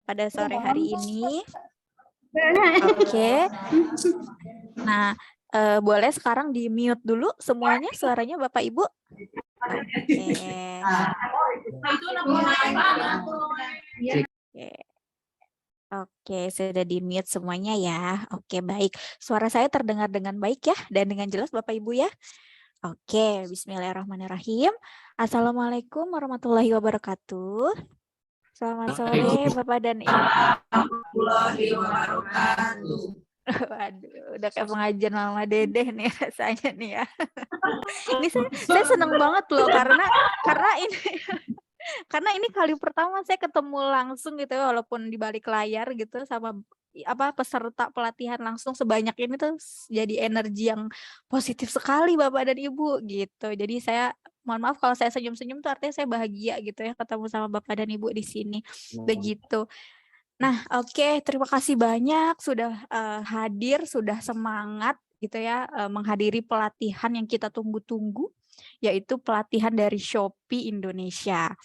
pada sore hari ini. Oke. Nah, boleh sekarang di-mute dulu semuanya suaranya Bapak Ibu. Oke. Oke, sudah di-mute semuanya ya. Oke, baik. Suara saya terdengar dengan baik ya dan dengan jelas Bapak Ibu ya. Oke, bismillahirrahmanirrahim. Assalamualaikum warahmatullahi wabarakatuh. Selamat sore Bapak dan Ibu. Waduh, udah kayak pengajian Mama Dedeh nih rasanya nih ya. Ini saya seneng banget loh karena ini kali pertama saya ketemu langsung gitu ya, walaupun di balik layar gitu sama peserta pelatihan langsung sebanyak ini tuh jadi energi yang positif sekali Bapak dan Ibu gitu. Jadi saya mohon maaf kalau saya senyum-senyum tuh artinya saya bahagia gitu ya ketemu sama Bapak dan Ibu di sini. Begitu. Nah, oke, terima kasih banyak sudah hadir, sudah semangat gitu ya menghadiri pelatihan yang kita tunggu-tunggu, yaitu pelatihan dari Shopee Indonesia.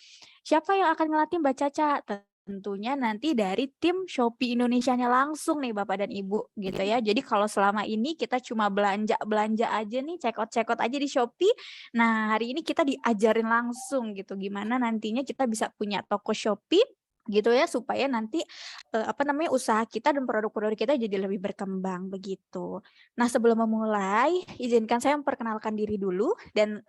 Siapa yang akan ngelatih Mbak Caca? Tentunya nanti dari tim Shopee Indonesianya langsung nih Bapak dan Ibu gitu ya. Jadi kalau selama ini kita cuma belanja aja nih, check out aja di Shopee. Nah, hari ini kita diajarin langsung gitu gimana nantinya kita bisa punya toko Shopee gitu ya supaya nanti usaha kita dan produk-produk kita jadi lebih berkembang begitu. Nah, sebelum memulai, izinkan saya memperkenalkan diri dulu dan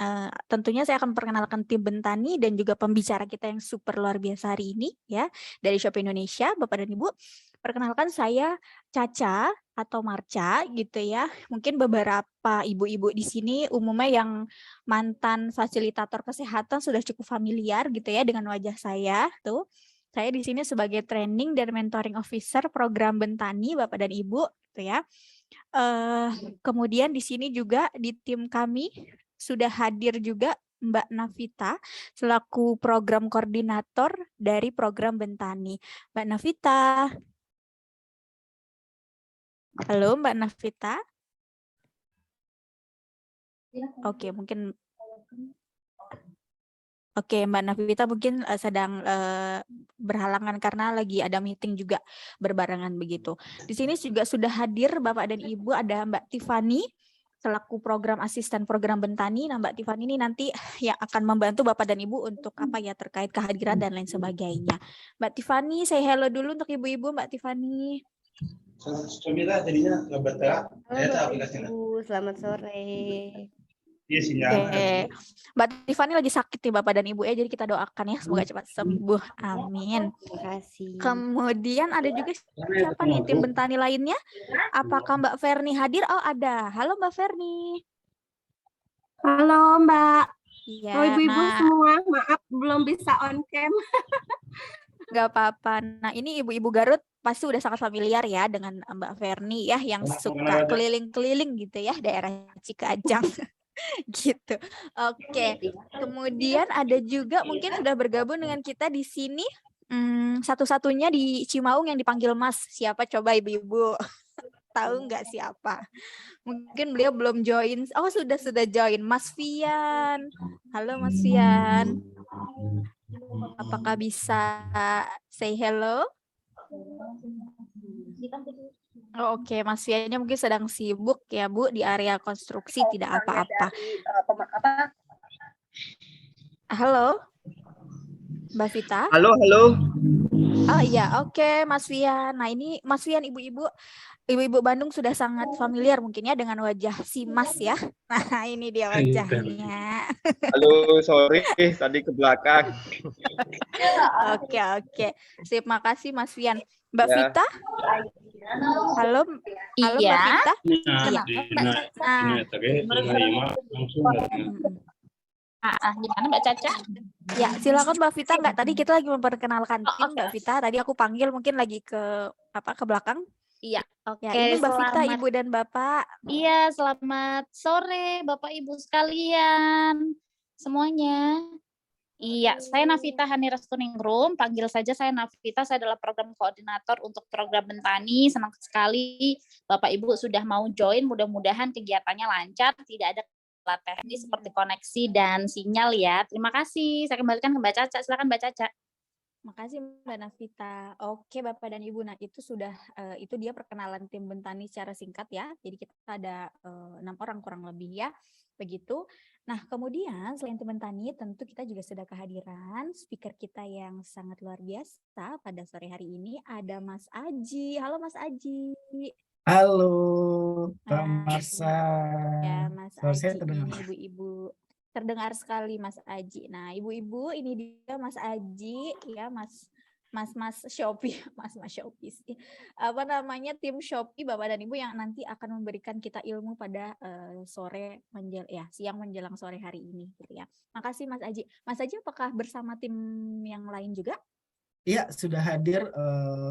tentunya saya akan memperkenalkan tim Bentani dan juga pembicara kita yang super luar biasa hari ini ya dari Shopee Indonesia, Bapak dan Ibu. Perkenalkan saya Caca atau Marca gitu ya. Mungkin beberapa ibu-ibu di sini umumnya yang mantan fasilitator kesehatan sudah cukup familiar gitu ya dengan wajah saya tuh. Saya di sini sebagai training dan mentoring officer program Bentani, Bapak dan Ibu, gitu ya. Kemudian di sini juga di tim kami sudah hadir juga Mbak Navita selaku program koordinator dari program Bentani. Mbak Navita. Halo Mbak Navita. Oke, mungkin Oke, Mbak Navita mungkin sedang berhalangan karena lagi ada meeting juga berbarengan begitu. Di sini juga sudah hadir Bapak dan Ibu, ada Mbak Tiffany selaku program asisten program Bentani. Nah, Mbak Tiffany ini nanti yang akan membantu Bapak dan Ibu untuk terkait kehadiran dan lain sebagainya. Mbak Tiffany, say hello dulu untuk ibu-ibu Mbak Tiffany. Halo Bapak Ibu, selamat sore. Oke. Mbak Tiffany lagi sakit nih Bapak dan Ibu ya, jadi kita doakan ya semoga cepat sembuh. Amin. Terima kasih. Kemudian ada juga siapa nih tim Bentani lainnya? Apakah Mbak Ferni hadir? Oh ada. Halo Mbak Ferni. Halo Mbak. Iya. Ibu-ibu semua, maaf belum bisa on cam. Gak apa-apa. Nah ini ibu-ibu Garut pasti udah sangat familiar ya dengan Mbak Ferni ya yang suka keliling-keliling gitu ya daerah Cikajang. Gitu. Oke. Kemudian ada juga mungkin sudah bergabung dengan kita di sini satu-satunya di Cimaung yang dipanggil Mas. Siapa coba ibu-ibu? Tahu nggak siapa? Mungkin beliau belum join. Oh, sudah join. Mas Fian. Halo Mas Fian. Apakah bisa say hello? Oh, oke, Mas Fiannya mungkin sedang sibuk ya Bu di area konstruksi, tidak apa-apa. Halo, Mbak Vita. Halo. Oh iya, oke, Mas Fian. Nah ini Mas Fian, ibu-ibu Bandung sudah sangat familiar mungkin ya dengan wajah si Mas ya. Nah ini dia wajahnya. Halo, sorry tadi ke belakang. Oke. Sip, makasih Mas Fian. Mbak Ya. Vita. Halo Iya. Mbak Vita. Gimana Mbak Caca? Ya, silakan Mbak Vita. Enggak, tadi kita lagi memperkenalkan tim Mbak Vita. Tadi aku panggil mungkin lagi ke belakang. Iya, oke. Ya, ini Mbak Vita, Ibu dan Bapak. Iya, selamat sore Bapak Ibu sekalian semuanya. Iya, saya Navita Hanirastuning-Rum, panggil saja saya Navita, saya adalah program koordinator untuk program Bentani. Senang sekali Bapak Ibu sudah mau join, mudah-mudahan kegiatannya lancar, tidak ada kendala teknis seperti koneksi dan sinyal ya. Terima kasih, saya kembalikan ke Mbak Caca, silakan Mbak Caca. Makasih Mbak Navita. Oke Bapak dan Ibu, nah itu sudah itu dia perkenalan tim Bentani secara singkat ya. Jadi kita ada 6 orang kurang lebih ya, begitu. Nah kemudian selain tim Bentani, tentu kita juga sudah kehadiran speaker kita yang sangat luar biasa pada sore hari ini. Ada Mas Aji. Halo Mas Aji. Halo, Kak Nah, Marsa. ya Mas Suara saya Aji terdengar. ini ibu-ibu. Terdengar sekali Mas Aji. Nah, ibu-ibu ini dia Mas Aji ya, Mas Shopee, Mas Shopee sih. Apa namanya tim Shopee Bapak dan Ibu yang nanti akan memberikan kita ilmu pada siang menjelang sore hari ini gitu ya. Makasih Mas Aji. Mas Aji apakah bersama tim yang lain juga? Iya, sudah hadir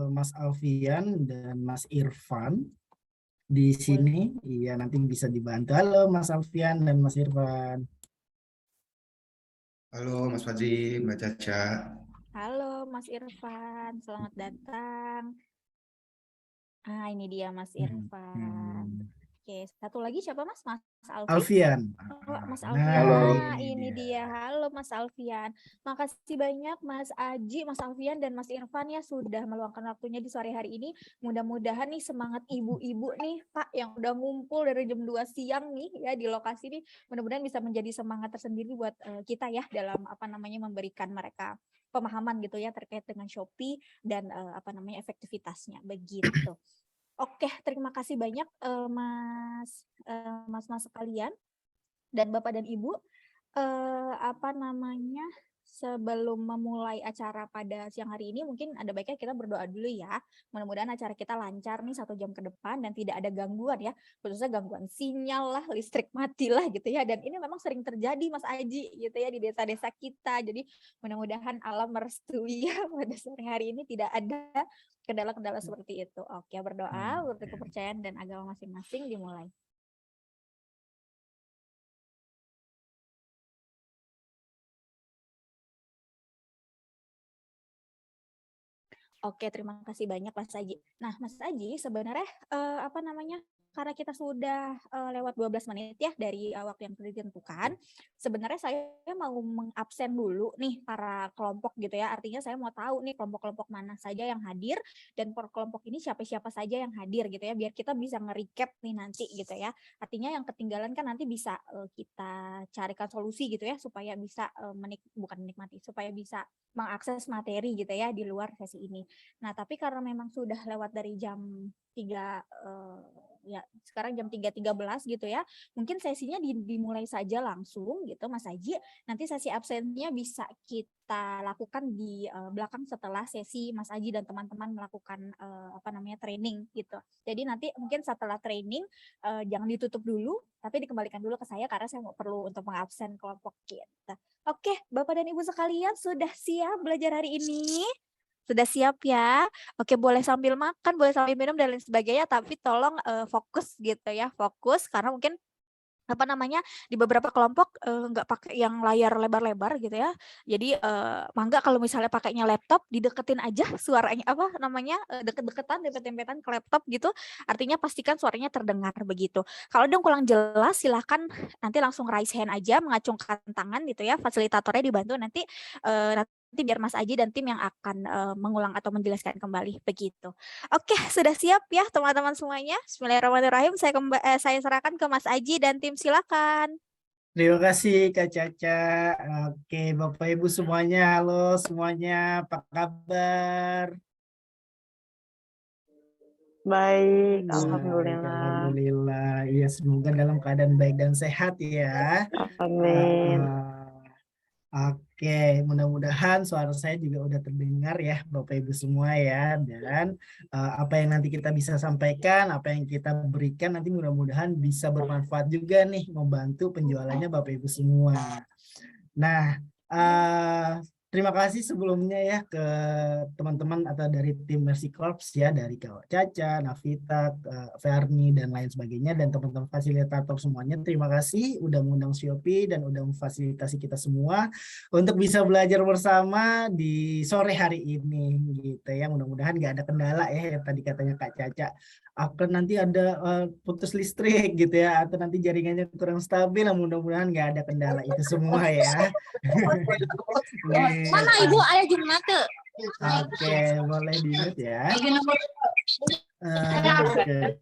Mas Alfian dan Mas Irfan di sini. Iya, nanti bisa dibantu. Halo Mas Alfian dan Mas Irfan. Halo Mas Fadzi, Mbak Caca. Halo Mas Irfan, selamat datang. Ah, ini dia Mas Irfan. Oke, satu lagi siapa Mas? Mas Alfian. Oh, Mas Nah, Alfian. Halo. Ini dia. Halo Mas Alfian. Makasih banyak Mas Aji, Mas Alfian dan Mas Irfan ya sudah meluangkan waktunya di sore hari ini. Mudah-mudahan nih semangat ibu-ibu nih Pak yang udah ngumpul dari jam 2 siang nih ya di lokasi nih, mudah-mudahan bisa menjadi semangat tersendiri buat kita ya dalam memberikan mereka pemahaman gitu ya terkait dengan Shopee dan efektivitasnya begitu. Oke, terima kasih banyak mas sekalian dan Bapak dan Ibu. Sebelum memulai acara pada siang hari ini, mungkin ada baiknya kita berdoa dulu ya. Mudah-mudahan acara kita lancar nih 1 jam ke depan dan tidak ada gangguan ya, khususnya gangguan sinyal lah, listrik mati lah gitu ya. Dan ini memang sering terjadi Mas Aji gitu ya di desa-desa kita. Jadi mudah-mudahan alam merestui ya pada sore hari ini tidak ada kendala-kendala seperti itu. Oke, berdoa menurut kepercayaan dan agama masing-masing dimulai. Oke, terima kasih banyak Mas Aji. Nah, Mas Aji sebenarnya karena kita sudah lewat 12 menit ya dari waktu yang sudah ditentukan, sebenarnya saya mau mengabsen dulu nih para kelompok gitu ya. Artinya saya mau tahu nih kelompok-kelompok mana saja yang hadir dan per kelompok ini siapa-siapa saja yang hadir gitu ya, biar kita bisa nge-recap nih nanti gitu ya. Artinya yang ketinggalan kan nanti bisa kita carikan solusi gitu ya supaya bisa supaya bisa mengakses materi gitu ya di luar sesi ini. Nah, tapi karena memang sudah lewat dari jam 3 sekarang jam 3.13 gitu ya. Mungkin sesinya dimulai saja langsung gitu Mas Aji. Nanti sesi absennya bisa kita lakukan di belakang setelah sesi Mas Aji dan teman-teman melakukan training gitu. Jadi nanti mungkin setelah training jangan ditutup dulu, tapi dikembalikan dulu ke saya karena saya perlu untuk mengabsen kelompok kita. Oke, Bapak dan Ibu sekalian sudah siap belajar hari ini? Sudah siap ya? Oke, boleh sambil makan, boleh sambil minum dan lain sebagainya, tapi tolong fokus gitu ya, fokus karena mungkin di beberapa kelompok nggak pakai yang layar lebar-lebar gitu ya. Jadi mangga kalau misalnya pakainya laptop dideketin aja suaranya deket-deketan, dempet-dempetan ke laptop gitu. Artinya pastikan suaranya terdengar begitu. Kalau ada yang kurang jelas silahkan nanti langsung raise hand aja, mengacungkan tangan gitu ya. Fasilitatornya dibantu nanti biar Mas Aji dan tim yang akan mengulang atau menjelaskan kembali begitu. Oke, sudah siap ya teman-teman semuanya? Bismillahirrahmanirrahim. Saya serahkan ke Mas Aji dan tim, silakan. Terima kasih Kak Caca. Oke, Bapak Ibu semuanya, halo semuanya, apa kabar? Baik, Baik, alhamdulillah. alhamdulillah. Ya, semoga dalam keadaan baik dan sehat ya. Amin. Oke, mudah-mudahan suara saya juga udah terdengar ya Bapak Ibu semua ya. Dan apa yang nanti kita bisa sampaikan, apa yang kita berikan nanti mudah-mudahan bisa bermanfaat juga nih, membantu penjualannya Bapak Ibu semua. Nah, terima kasih sebelumnya ya ke teman-teman atau dari tim Mercy Corps ya, dari Kak Caca, Navita, Ferni dan lain sebagainya, dan teman-teman fasilitator semuanya. Terima kasih udah mengundang Shopee dan udah memfasilitasi kita semua untuk bisa belajar bersama di sore hari ini gitu ya. Mudah-mudahan nggak ada kendala ya yang tadi katanya Kak Caca. Akan nanti ada putus listrik gitu ya, atau nanti jaringannya kurang stabil. Mudah-mudahan nggak ada kendala itu semua ya. Mana Ibu ayah jeung mate? Oke, boleh di-mute ya. Oke.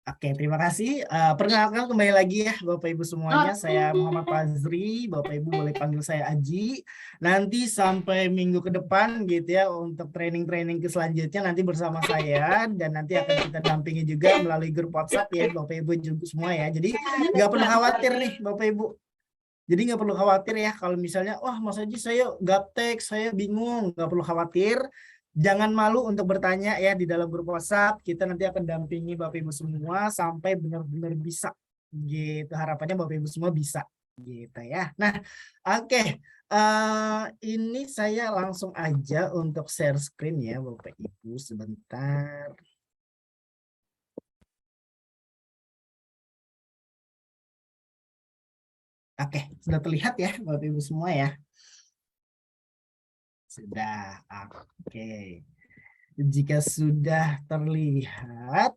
Oke, terima kasih. Perkenalkan kembali lagi ya Bapak Ibu semuanya. Saya Muhammad Fazri. Bapak Ibu boleh panggil saya Aji. Nanti sampai minggu ke depan gitu ya untuk training-training ke selanjutnya nanti bersama saya dan nanti akan kita dampingi juga melalui grup WhatsApp ya Bapak Ibu juga semua ya. Jadi nggak perlu khawatir nih Bapak Ibu. Jadi nggak perlu khawatir ya kalau misalnya, wah Mas Aji saya gaptek, saya bingung, nggak perlu khawatir. Jangan malu untuk bertanya ya di dalam grup WhatsApp. Kita nanti akan dampingi Bapak Ibu semua sampai benar-benar bisa. Gitu. Harapannya Bapak Ibu semua bisa. Gitu ya. Nah, oke. Ini saya langsung aja untuk share screen ya Bapak Ibu sebentar. Oke, sudah terlihat ya Bapak Ibu semua ya. Sudah, oke. Jika sudah terlihat,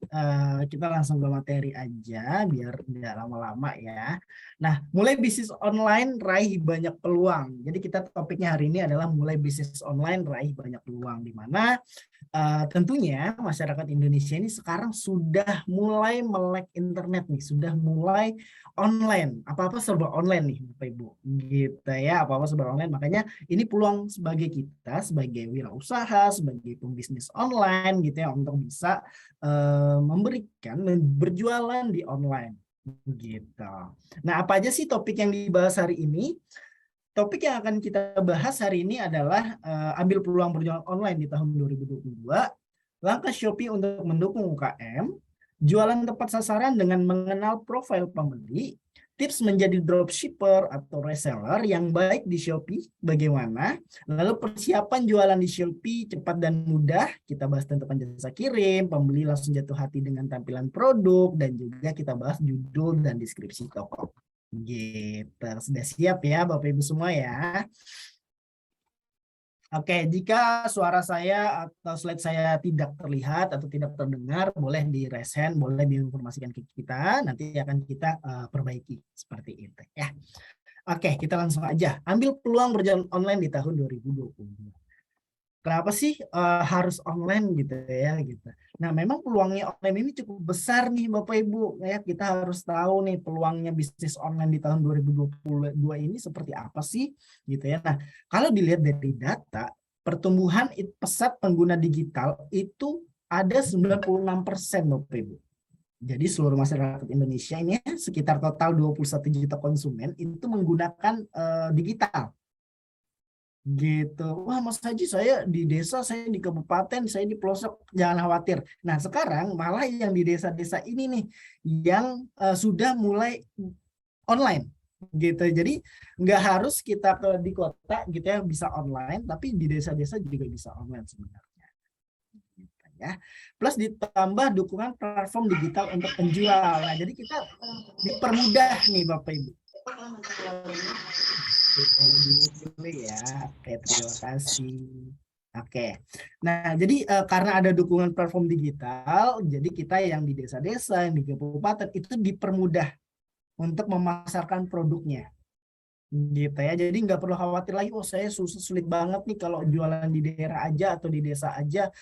kita langsung ke materi aja biar tidak lama-lama ya. Nah, mulai bisnis online raih banyak peluang. Jadi kita topiknya hari ini adalah mulai bisnis online raih banyak peluang, di mana tentunya masyarakat Indonesia ini sekarang sudah mulai melek internet nih, sudah mulai online, apa-apa serba online nih Bapak Ibu, gitu ya, apa-apa serba online. Makanya ini peluang sebagai kita, sebagai wirausaha, sebagai pembisnis online gitu ya, untuk bisa memberikan, berjualan di online gitu. Nah, apa aja sih topik yang dibahas hari ini? Topik yang akan kita bahas hari ini adalah ambil peluang berjualan online di tahun 2022, langkah Shopee untuk mendukung UKM, jualan tepat sasaran dengan mengenal profil pembeli, tips menjadi dropshipper atau reseller yang baik di Shopee bagaimana, lalu persiapan jualan di Shopee cepat dan mudah, kita bahas tentang jasa kirim, pembeli langsung jatuh hati dengan tampilan produk, dan juga kita bahas judul dan deskripsi toko. Gitu, sudah siap ya Bapak Ibu semua ya. Oke, jika suara saya atau slide saya tidak terlihat atau tidak terdengar, boleh di-resend, boleh diinformasikan ke kita, nanti akan kita perbaiki seperti itu ya. Oke, kita langsung aja. Ambil peluang berjalan online di tahun 2022. Kenapa sih harus online gitu ya gitu. Nah, memang peluangnya online ini cukup besar nih Bapak Ibu ya. Kita harus tahu nih peluangnya bisnis online di tahun 2022 ini seperti apa sih gitu ya. Nah, kalau dilihat dari data, pertumbuhan pesat pengguna digital itu ada 96% Bapak Ibu. Jadi seluruh masyarakat Indonesia ini sekitar total 21 juta konsumen itu menggunakan digital. Gitu. Wah Mas Haji, saya di desa, saya di kabupaten, saya di pelosok, jangan khawatir. Nah sekarang malah yang di desa-desa ini nih yang sudah mulai online gitu. Jadi nggak harus kita di kota gitu ya bisa online, tapi di desa-desa juga bisa online sebenarnya. Gitu ya. Plus ditambah dukungan platform digital untuk penjual. Nah jadi kita dipermudah nih Bapak Ibu. Ya, oke, terima kasih. Oke, nah jadi karena ada dukungan platform digital, jadi kita yang di desa-desa, yang di kabupaten itu dipermudah untuk memasarkan produknya, gitu ya. Jadi nggak perlu khawatir lagi, oh saya sulit banget nih kalau jualan di daerah aja atau di desa aja,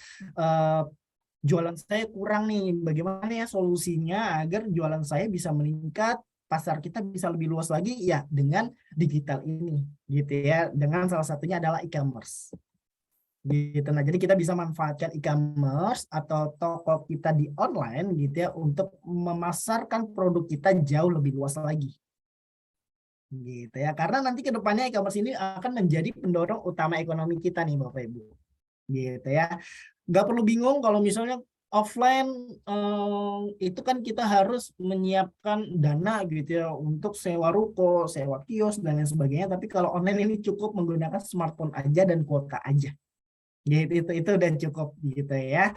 jualan saya kurang nih. Bagaimana ya solusinya agar jualan saya bisa meningkat? Pasar kita bisa lebih luas lagi ya dengan digital ini gitu ya, dengan salah satunya adalah e-commerce gitu. Nah jadi kita bisa manfaatkan e-commerce atau toko kita di online gitu ya untuk memasarkan produk kita jauh lebih luas lagi gitu ya, karena nanti kedepannya e-commerce ini akan menjadi pendorong utama ekonomi kita nih Bapak Ibu gitu ya. Nggak perlu bingung kalau misalnya offline itu kan kita harus menyiapkan dana gitu ya untuk sewa ruko, sewa kios dan lain sebagainya. Tapi kalau online ini cukup menggunakan smartphone aja dan kuota aja. Gitu itu udah cukup gitu ya.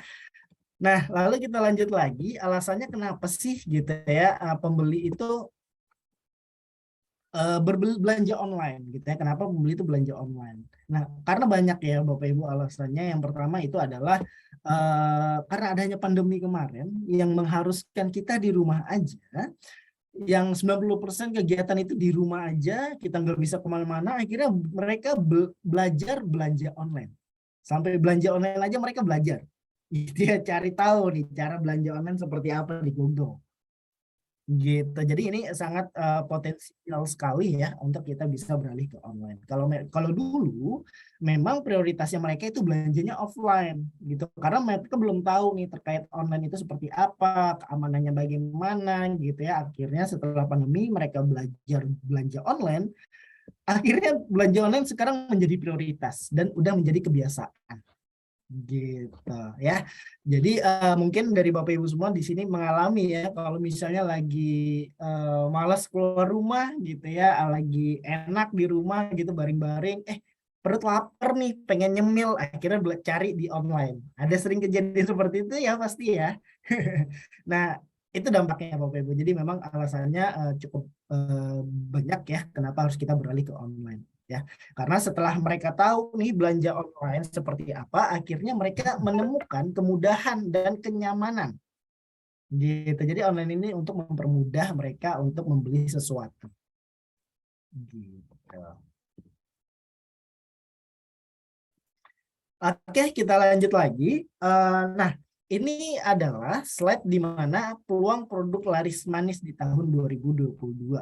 Nah, lalu kita lanjut lagi, alasannya kenapa sih gitu ya pembeli itu berbelanja online gitu ya. Kenapa pembeli itu belanja online? Nah, karena banyak ya Bapak Ibu alasannya. Yang pertama itu adalah karena adanya pandemi kemarin yang mengharuskan kita di rumah aja, yang 90% kegiatan itu di rumah aja, kita nggak bisa kemana-mana, akhirnya mereka belajar belanja online. Sampai belanja online aja mereka belajar. Dia cari tahu nih cara belanja online seperti apa di Google. Gitu. Jadi ini sangat potensial sekali ya untuk kita bisa beralih ke online. Kalau dulu memang prioritasnya mereka itu belanjanya offline gitu. Karena mereka belum tahu nih terkait online itu seperti apa, keamanannya bagaimana gitu ya. Akhirnya setelah pandemi mereka belajar belanja online. Akhirnya belanja online sekarang menjadi prioritas dan udah menjadi kebiasaan. Gitu ya. Jadi mungkin dari Bapak Ibu semua di sini mengalami ya kalau misalnya lagi malas keluar rumah gitu ya, lagi enak di rumah gitu baring-baring, perut lapar nih, pengen nyemil, akhirnya cari di online. Ada sering kejadian seperti itu ya pasti ya. Nah, itu dampaknya Bapak Ibu. Jadi memang alasannya cukup banyak ya kenapa harus kita beralih ke online. Ya, karena setelah mereka tahu nih belanja online seperti apa, akhirnya mereka menemukan kemudahan dan kenyamanan. Gitu. Jadi online ini untuk mempermudah mereka untuk membeli sesuatu. Gitu. Oke, kita lanjut lagi. Nah, ini adalah slide di mana peluang produk laris manis di tahun 2022,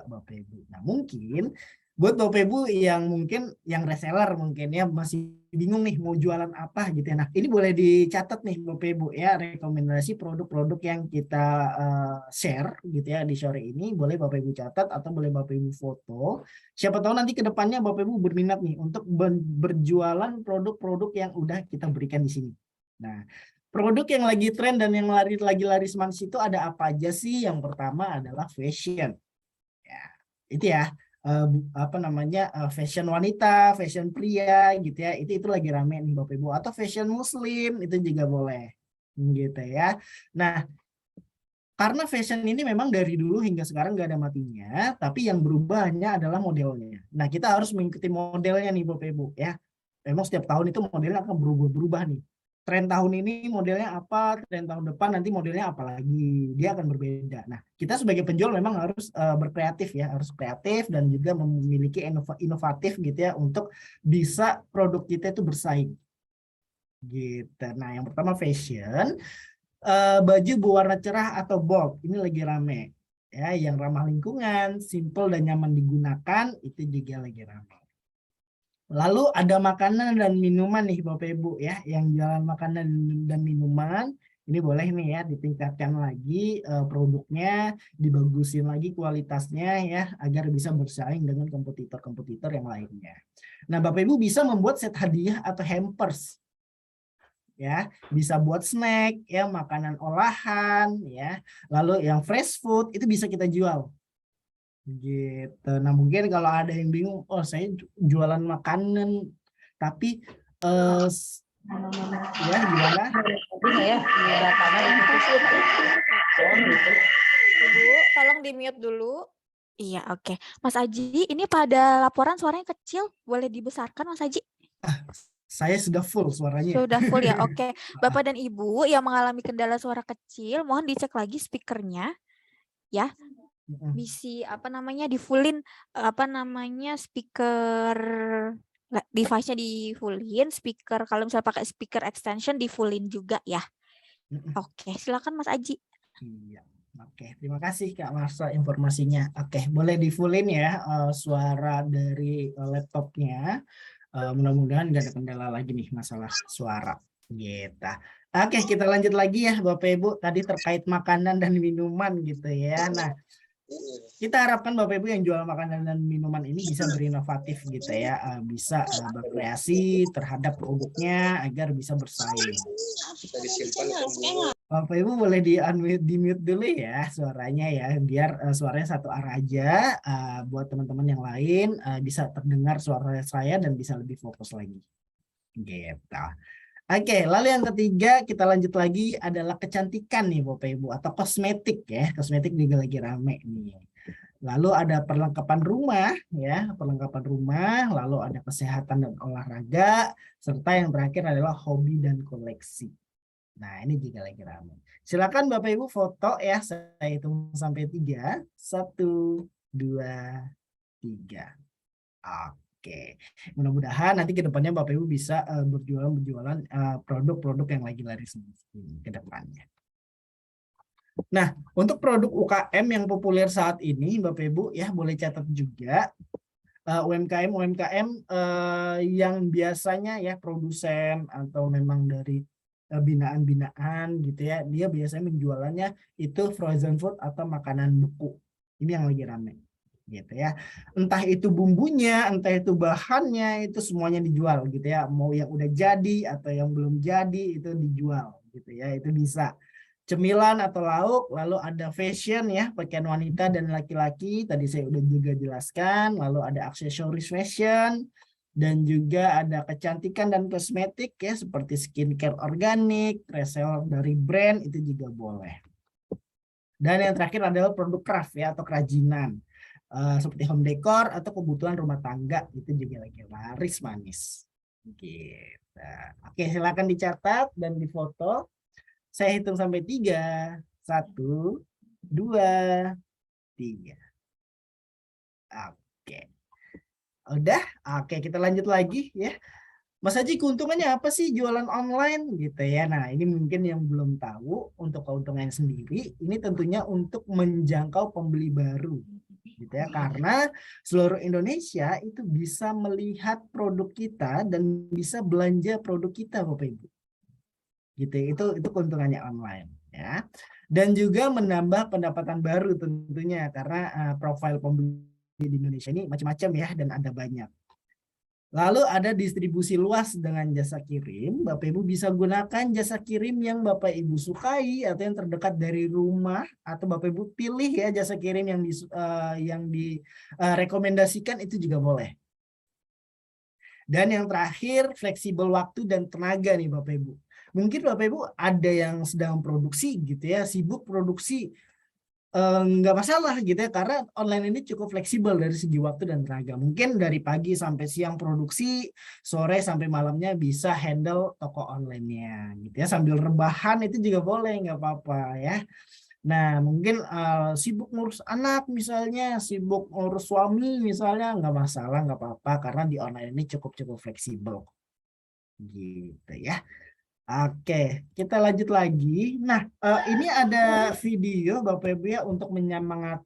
Bapak Ibu. Nah, mungkin buat Bapak Ibu yang mungkin yang reseller mungkin ya masih bingung nih mau jualan apa gitu ya. Nah, ini boleh dicatat nih Bapak Ibu ya, rekomendasi produk-produk yang kita share gitu ya di sore ini. Boleh Bapak Ibu catat atau boleh Bapak Ibu foto. Siapa tahu nanti ke depannya Bapak Ibu berminat nih untuk berjualan produk-produk yang udah kita berikan di sini. Nah, produk yang lagi tren dan yang lagi laris manis itu ada apa aja sih? Yang pertama adalah fashion. Ya, itu ya. Fashion wanita, fashion pria gitu ya. Itu lagi rame nih Bapak Ibu, atau fashion muslim itu juga boleh. Gitu ya. Nah, karena fashion ini memang dari dulu hingga sekarang nggak ada matinya, tapi yang berubah hanya adalah modelnya. Nah, kita harus mengikuti modelnya nih Bapak Ibu ya. Memang setiap tahun itu modelnya akan berubah nih. Tren tahun ini modelnya apa, tren tahun depan nanti modelnya apa lagi, dia akan berbeda. Nah, kita sebagai penjual memang harus berkreatif ya, harus kreatif dan juga memiliki inovatif gitu ya untuk bisa produk kita itu bersaing. Gitu. Nah, yang pertama fashion, baju berwarna cerah atau bold, ini lagi rame ya, yang ramah lingkungan, simple dan nyaman digunakan, itu juga lagi rame. Lalu ada makanan dan minuman nih Bapak Ibu ya, yang jualan makanan dan minuman, ini boleh nih ya ditingkatkan lagi produknya, dibagusin lagi kualitasnya ya, agar bisa bersaing dengan kompetitor-kompetitor yang lainnya. Nah Bapak Ibu bisa membuat set hadiah atau hampers. Ya, bisa buat snack ya, makanan olahan ya, lalu yang fresh food itu bisa kita jual. Gitu. Nah mungkin kalau ada yang bingung, oh saya jualan makanan tapi ya gimana? Ibu, tolong di mute dulu. Iya, oke. Mas Aji, ini pada laporan suaranya kecil, boleh dibesarkan Mas Aji? Saya sudah full suaranya. Sudah full ya, oke. Bapak dan Ibu yang mengalami kendala suara kecil, mohon dicek lagi speakernya ya. Bisi di fullin speaker device-nya di fullin, speaker kalau misalnya pakai speaker extension di fullin juga ya. Oke, silakan Mas Aji. Iya. Oke, terima kasih Kak Marsha informasinya. Oke, boleh di fullin ya suara dari laptopnya. Mudah-mudahan nggak ada kendala lagi nih masalah suara. Gitu. Oke, kita lanjut lagi ya Bapak Ibu. Tadi terkait makanan dan minuman gitu ya. Nah, kita harapkan Bapak Ibu yang jual makanan dan minuman ini bisa berinovatif gitu ya, bisa berkreasi terhadap produknya agar bisa bersaing. Bapak Ibu boleh di mute dulu ya suaranya ya, biar suaranya satu arah aja, buat teman-teman yang lain bisa terdengar suara saya dan bisa lebih fokus lagi. Gitu. Oke, lalu yang ketiga kita lanjut lagi adalah kecantikan nih Bapak Ibu atau kosmetik ya. Kosmetik juga lagi rame nih. Lalu ada perlengkapan rumah ya, perlengkapan rumah, lalu ada kesehatan dan olahraga, serta yang terakhir adalah hobi dan koleksi. Nah, ini juga lagi ramai. Silakan Bapak Ibu foto ya. Saya hitung sampai 3. 1, 2, 3. Oke. Mudah-mudahan nanti ke depannya Bapak Ibu bisa berjualan produk-produk yang lagi laris ke depannya. Nah, untuk produk UKM yang populer saat ini, Bapak Ibu ya boleh catat juga UMKM yang biasanya ya produsen atau memang dari binaan-binaan gitu ya, dia biasanya menjualannya itu frozen food atau makanan beku. Ini yang lagi rame gitu ya. Entah itu bumbunya, entah itu bahannya, itu semuanya dijual gitu ya. Mau yang udah jadi atau yang belum jadi itu dijual gitu ya. Itu bisa. Cemilan atau lauk, lalu ada fashion ya, pakaian wanita dan laki-laki, tadi saya udah juga jelaskan, lalu ada aksesoris fashion, dan juga ada kecantikan dan kosmetik ya, seperti skincare organik, resell dari brand, itu juga boleh. Dan yang terakhir adalah produk craft ya, atau kerajinan, seperti home decor atau kebutuhan rumah tangga, itu juga lagi laris manis. Gitu. Oke, silakan dicatat dan difoto. Saya hitung sampai 3. 1, 2, 3. Oke. Udah? Oke, kita lanjut lagi ya. Mas Haji, keuntungannya apa sih jualan online gitu ya? Nah, ini mungkin yang belum tahu untuk keuntungannya sendiri. Ini tentunya untuk menjangkau pembeli baru gitu ya. Karena seluruh Indonesia itu bisa melihat produk kita dan bisa belanja produk kita, Bapak Ibu. Gitu, itu keuntungannya online ya, dan juga menambah pendapatan baru tentunya karena profil pembeli di Indonesia ini macam-macam ya dan ada banyak. Lalu ada distribusi luas dengan jasa kirim. Bapak Ibu bisa gunakan jasa kirim yang Bapak Ibu sukai atau yang terdekat dari rumah, atau Bapak Ibu pilih ya jasa kirim yang direkomendasikan, itu juga boleh. Dan yang terakhir, fleksibel waktu dan tenaga nih Bapak Ibu. Mungkin Bapak Ibu ada yang sedang produksi gitu ya, sibuk produksi, nggak masalah gitu ya, karena online ini cukup fleksibel dari segi waktu dan tenaga. Mungkin dari pagi sampai siang produksi, sore sampai malamnya bisa handle toko online-nya gitu ya, sambil rebahan itu juga boleh, nggak apa-apa ya. Nah, mungkin sibuk ngurus anak misalnya, sibuk ngurus suami misalnya, nggak masalah, nggak apa-apa, karena di online ini cukup fleksibel gitu ya. Oke, kita lanjut lagi. Nah, ini ada video Bapak Ibu ya untuk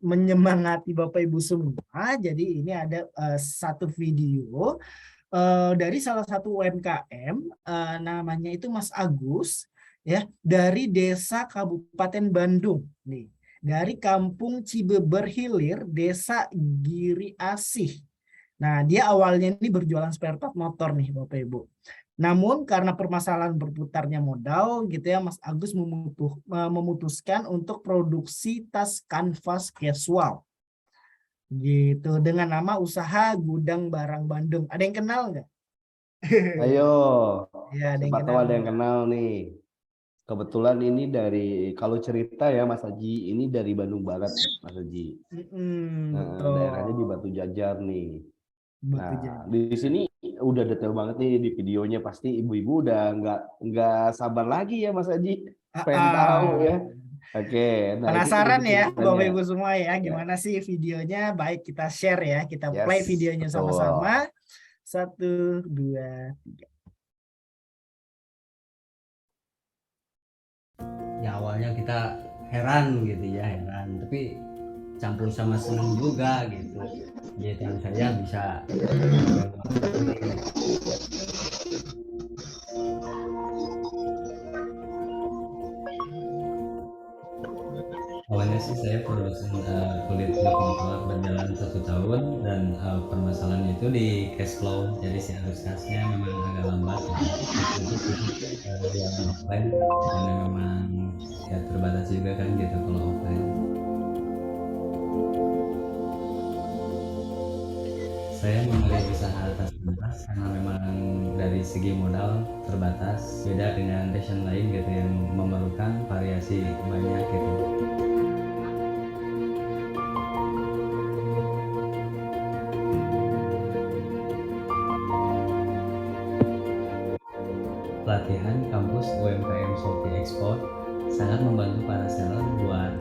menyemangati Bapak Ibu semua. Jadi ini ada satu video dari salah satu UMKM, namanya itu Mas Agus ya, dari Desa Kabupaten Bandung nih, dari Kampung Cibeber Hilir, Desa Giri Asih. Nah, dia awalnya ini berjualan spare part motor nih Bapak Ibu. Namun karena permasalahan berputarnya modal gitu ya, Mas Agus memutuskan untuk produksi tas kanvas casual gitu dengan nama usaha Gudang Barang Bandung. Ada yang kenal nggak? Ayo, Ya, ada yang siapa tahu kenal. ada yang kenal nih. Kebetulan ini dari, kalau cerita ya Mas Haji, ini dari Bandung Barat Mas Haji. Nah, daerahnya di Batu Jajar nih. Nah, di sini udah detail banget nih di videonya, pasti ibu-ibu udah nggak sabar lagi ya Mas Haji, pengen tahu ya. Oke, nah penasaran ya ceritanya. Bapak Ibu semua ya, gimana sih videonya? Baik, kita share ya, kita play videonya betul. sama-sama. 1, 2, 3. Ya awalnya kita heran gitu ya, heran, tapi campur sama senang juga gitu. Jadi saya bisa awalnya sih saya produsen kulit motor berjalan 1 tahun, dan permasalahannya itu di cash flow, jadi si arus kasnya memang agak lambat untuk yang offline, karena memang ya terbatas juga kan gitu kalau offline. Saya memilih usaha tas kanvas karena memang dari segi modal terbatas, beda dengan fashion lain gitu yang memerlukan variasi banyak gitu. pelatihan kampus UMKM Shopee Export sangat membantu para seller buat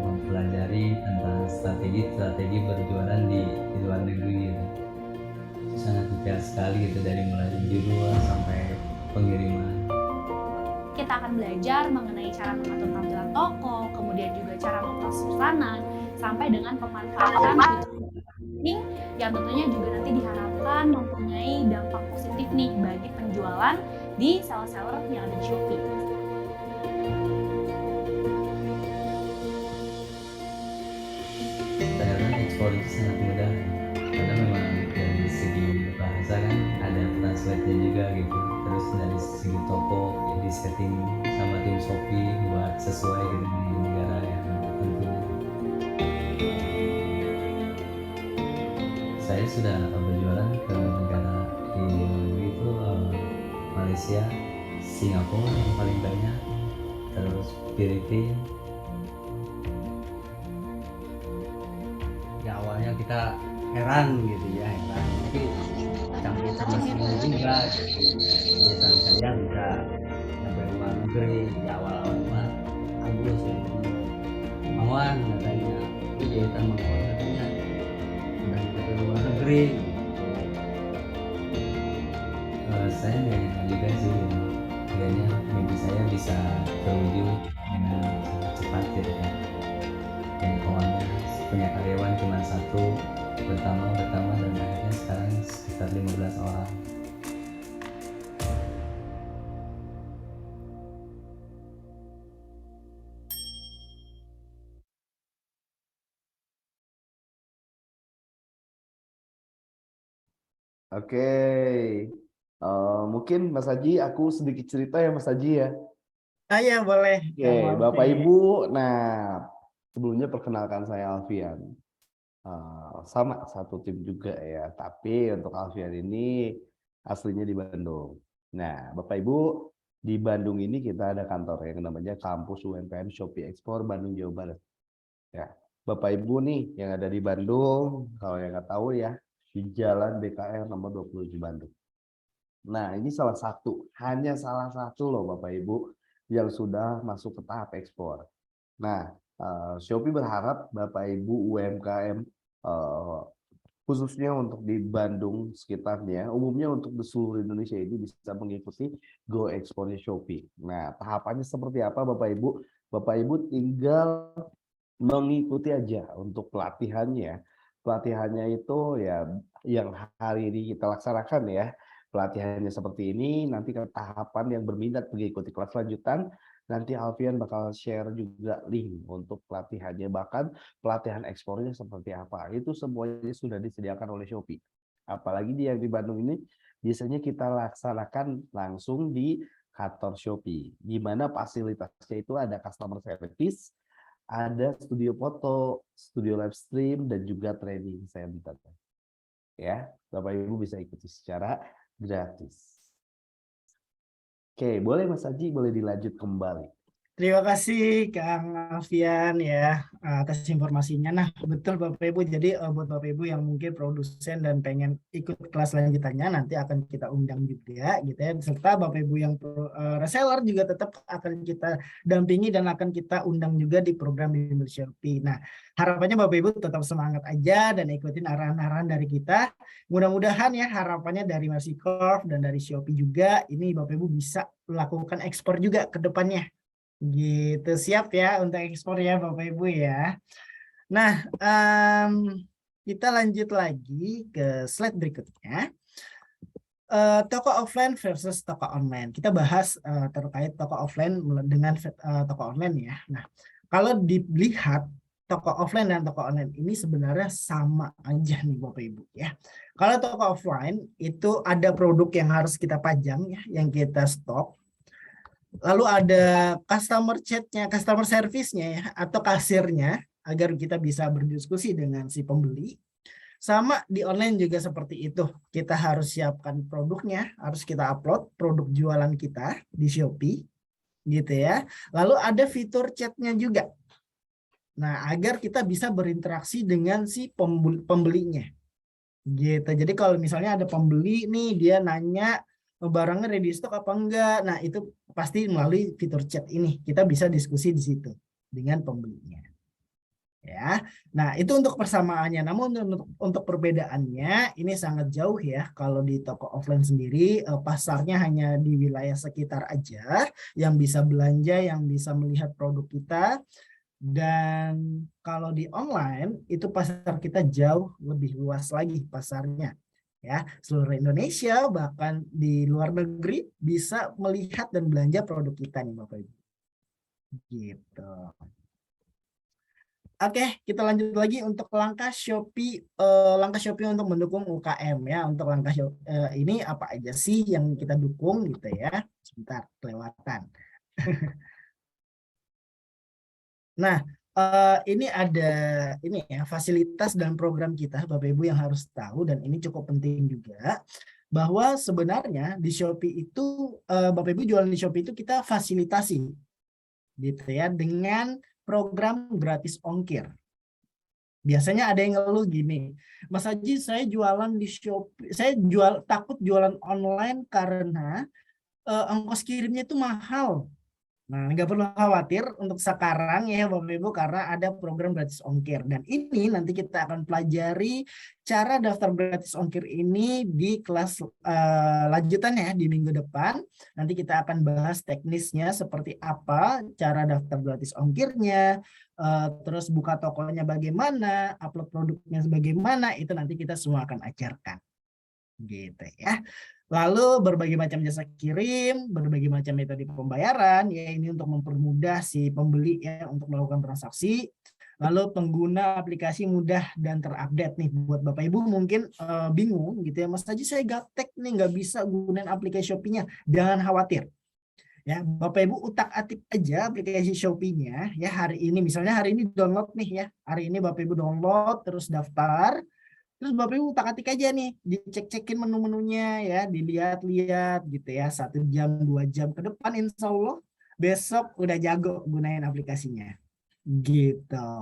mempelajari tentang strategi berjualan di luar negeri gitu. Itu sangat detail sekali gitu, dari mulai judul sampai pengiriman. Kita akan belajar mengenai cara mengatur tampilan toko, kemudian juga cara memproses pesanan, sampai dengan pemanfaatan marketing yang tentunya juga nanti diharapkan mempunyai dampak positif nih bagi penjualan di seller-seller yang ada di Shopee. Ternyata ekspor itu sangat mudah, karena memang dari segi bahasa kan ada translate-nya juga gitu. Terus dari segi toko ya di setting sama tim Shopee buat sesuai dengan negara yang tentunya. Saya sudah berjualan ke negara di luar negeri itu Malaysia, Singapura yang paling banyak, terus Filipina. Ya awalnya kita heran gitu ya, heran, tapi campur sama semua juga kegiatan saya bisa sampai luar negeri. Di awal-awal mah Agus Mawan katanya itu jahitan Mawan katanya udah ke luar negeri. Saya nggak juga sih, kayaknya mimpi saya bisa terwujud dengan cepat gitu kan. Yang awalnya punya karyawan cuma satu, bertambah dan akhirnya sekarang sekitar 15 orang. Oke. Mungkin Mas Haji, aku sedikit cerita ya Mas Haji ya. Ya boleh. Oke, Bapak Ibu. Nah, sebelumnya perkenalkan saya Alfian. Sama satu tim juga ya, tapi untuk Alfian ini aslinya di Bandung. Nah, Bapak Ibu, di Bandung ini kita ada kantor yang namanya Kampus UMKM Shopee Export Bandung, Jawa Barat. Ya, Bapak Ibu nih yang ada di Bandung, kalau yang nggak tahu ya, di Jalan BKR nomor 27 Bandung. Nah, ini hanya salah satu loh Bapak Ibu yang sudah masuk ke tahap ekspor. Nah, Shopee berharap Bapak Ibu UMKM khususnya untuk di Bandung sekitarnya, umumnya untuk di seluruh Indonesia ini bisa mengikuti Go Exportnya Shopee. Nah, tahapannya seperti apa Bapak Ibu? Bapak Ibu tinggal mengikuti aja untuk pelatihannya. Pelatihannya itu ya yang hari ini kita laksanakan ya. Pelatihannya seperti ini, nanti ke tahapan yang berminat mengikuti kelas lanjutan, nanti Alfian bakal share juga link untuk pelatihannya, bahkan pelatihan ekspornya seperti apa. Itu semuanya sudah disediakan oleh Shopee. Apalagi yang di Bandung ini, biasanya kita laksanakan langsung di kantor Shopee, di mana fasilitasnya itu ada customer service, ada studio foto, studio live stream, dan juga training center. Ya, Bapak Ibu bisa ikuti secara gratis. Oke, boleh Mas Haji, boleh dilanjut kembali. Terima kasih Kang Alfian ya atas informasinya. Nah betul Bapak Ibu, jadi buat Bapak Ibu yang mungkin produsen dan pengen ikut kelas lanjutannya nanti akan kita undang juga gitu ya. Serta Bapak Ibu yang reseller juga tetap akan kita dampingi dan akan kita undang juga di program Bimbel Shopee. Nah harapannya Bapak Ibu tetap semangat aja dan ikutin arahan-arahan dari kita. Mudah-mudahan ya harapannya dari Mercy Corp dan dari Shopee juga ini Bapak Ibu bisa melakukan ekspor juga ke depannya. Gitu, siap ya untuk ekspor ya Bapak Ibu ya. Nah kita lanjut lagi ke slide berikutnya. Toko offline versus toko online. Kita bahas terkait toko offline dengan toko online ya. Nah kalau dilihat toko offline dan toko online ini sebenarnya sama aja nih Bapak Ibu ya. Kalau toko offline itu ada produk yang harus kita pajang ya, yang kita stok. Lalu ada customer chat-nya, customer service-nya ya, atau kasirnya agar kita bisa berdiskusi dengan si pembeli. Sama di online juga seperti itu. Kita harus siapkan produknya, harus kita upload produk jualan kita di Shopee gitu ya. Lalu ada fitur chat-nya juga. Nah, agar kita bisa berinteraksi dengan si pembelinya. Gitu. Jadi kalau misalnya ada pembeli nih dia nanya barangnya ready stock apa enggak. Nah, itu pasti melalui fitur chat ini. Kita bisa diskusi di situ dengan pembelinya. Ya. Nah, itu untuk persamaannya. Namun untuk perbedaannya ini sangat jauh ya. Kalau di toko offline sendiri pasarnya hanya di wilayah sekitar aja yang bisa belanja, yang bisa melihat produk kita. Dan kalau di online itu pasar kita jauh lebih luas lagi pasarnya. Ya, seluruh Indonesia bahkan di luar negeri bisa melihat dan belanja produk kita nih Bapak Ibu. Gitu. Oke, kita lanjut lagi untuk langkah Shopee untuk mendukung UKM ya. Untuk langkah ini apa aja sih yang kita dukung gitu ya. Sebentar, kelewatan. Nah, ini ada ini ya fasilitas dan program kita Bapak Ibu yang harus tahu, dan ini cukup penting juga, bahwa sebenarnya di Shopee itu Bapak Ibu jualan di Shopee itu kita fasilitasi gitu ya dengan program gratis ongkir. Biasanya ada yang ngeluh gini, Mas Haji, saya jualan di Shopee, saya takut jualan online karena ongkos kirimnya itu mahal. Nah, nggak perlu khawatir untuk sekarang ya Bapak Ibu, karena ada program gratis ongkir. Dan ini nanti kita akan pelajari cara daftar gratis ongkir ini di kelas lanjutannya di minggu depan. Nanti kita akan bahas teknisnya seperti apa, cara daftar gratis ongkirnya, terus buka tokonya bagaimana, upload produknya bagaimana, itu nanti kita semua akan ajarkan. Gitu ya. Lalu berbagai macam jasa kirim, berbagai macam metode pembayaran, ya ini untuk mempermudah si pembeli ya untuk melakukan transaksi. Lalu pengguna aplikasi mudah dan terupdate nih. Buat Bapak Ibu mungkin bingung gitu ya, Mas Haji saya gaptek nih nggak bisa gunain aplikasi Shopee-nya. Jangan khawatir. Ya, Bapak Ibu utak-atik aja aplikasi Shopee-nya ya hari ini. Misalnya hari ini download nih ya. Hari ini Bapak Ibu download terus daftar. Terus Bapak Ibu utak-atik aja nih, dicek-cekin menu-menunya ya, dilihat-lihat gitu ya, 1 jam, 2 jam ke depan insya Allah besok udah jago gunain aplikasinya. Gitu.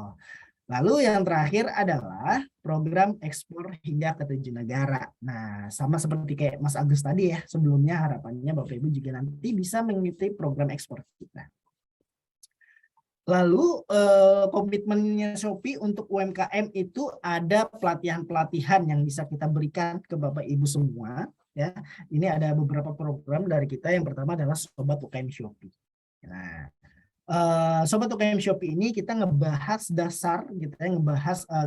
Lalu yang terakhir adalah program ekspor hingga ke 7 negara. Nah, sama seperti kayak Mas Agus tadi ya, sebelumnya harapannya Bapak Ibu juga nanti bisa mengikuti program ekspor kita. Lalu komitmennya Shopee untuk UMKM itu ada pelatihan-pelatihan yang bisa kita berikan ke Bapak Ibu semua. Ya, ini ada beberapa program dari kita. Yang pertama adalah Sobat UKM Shopee. Nah, Sobat UKM Shopee ini kita ngebahas dasar,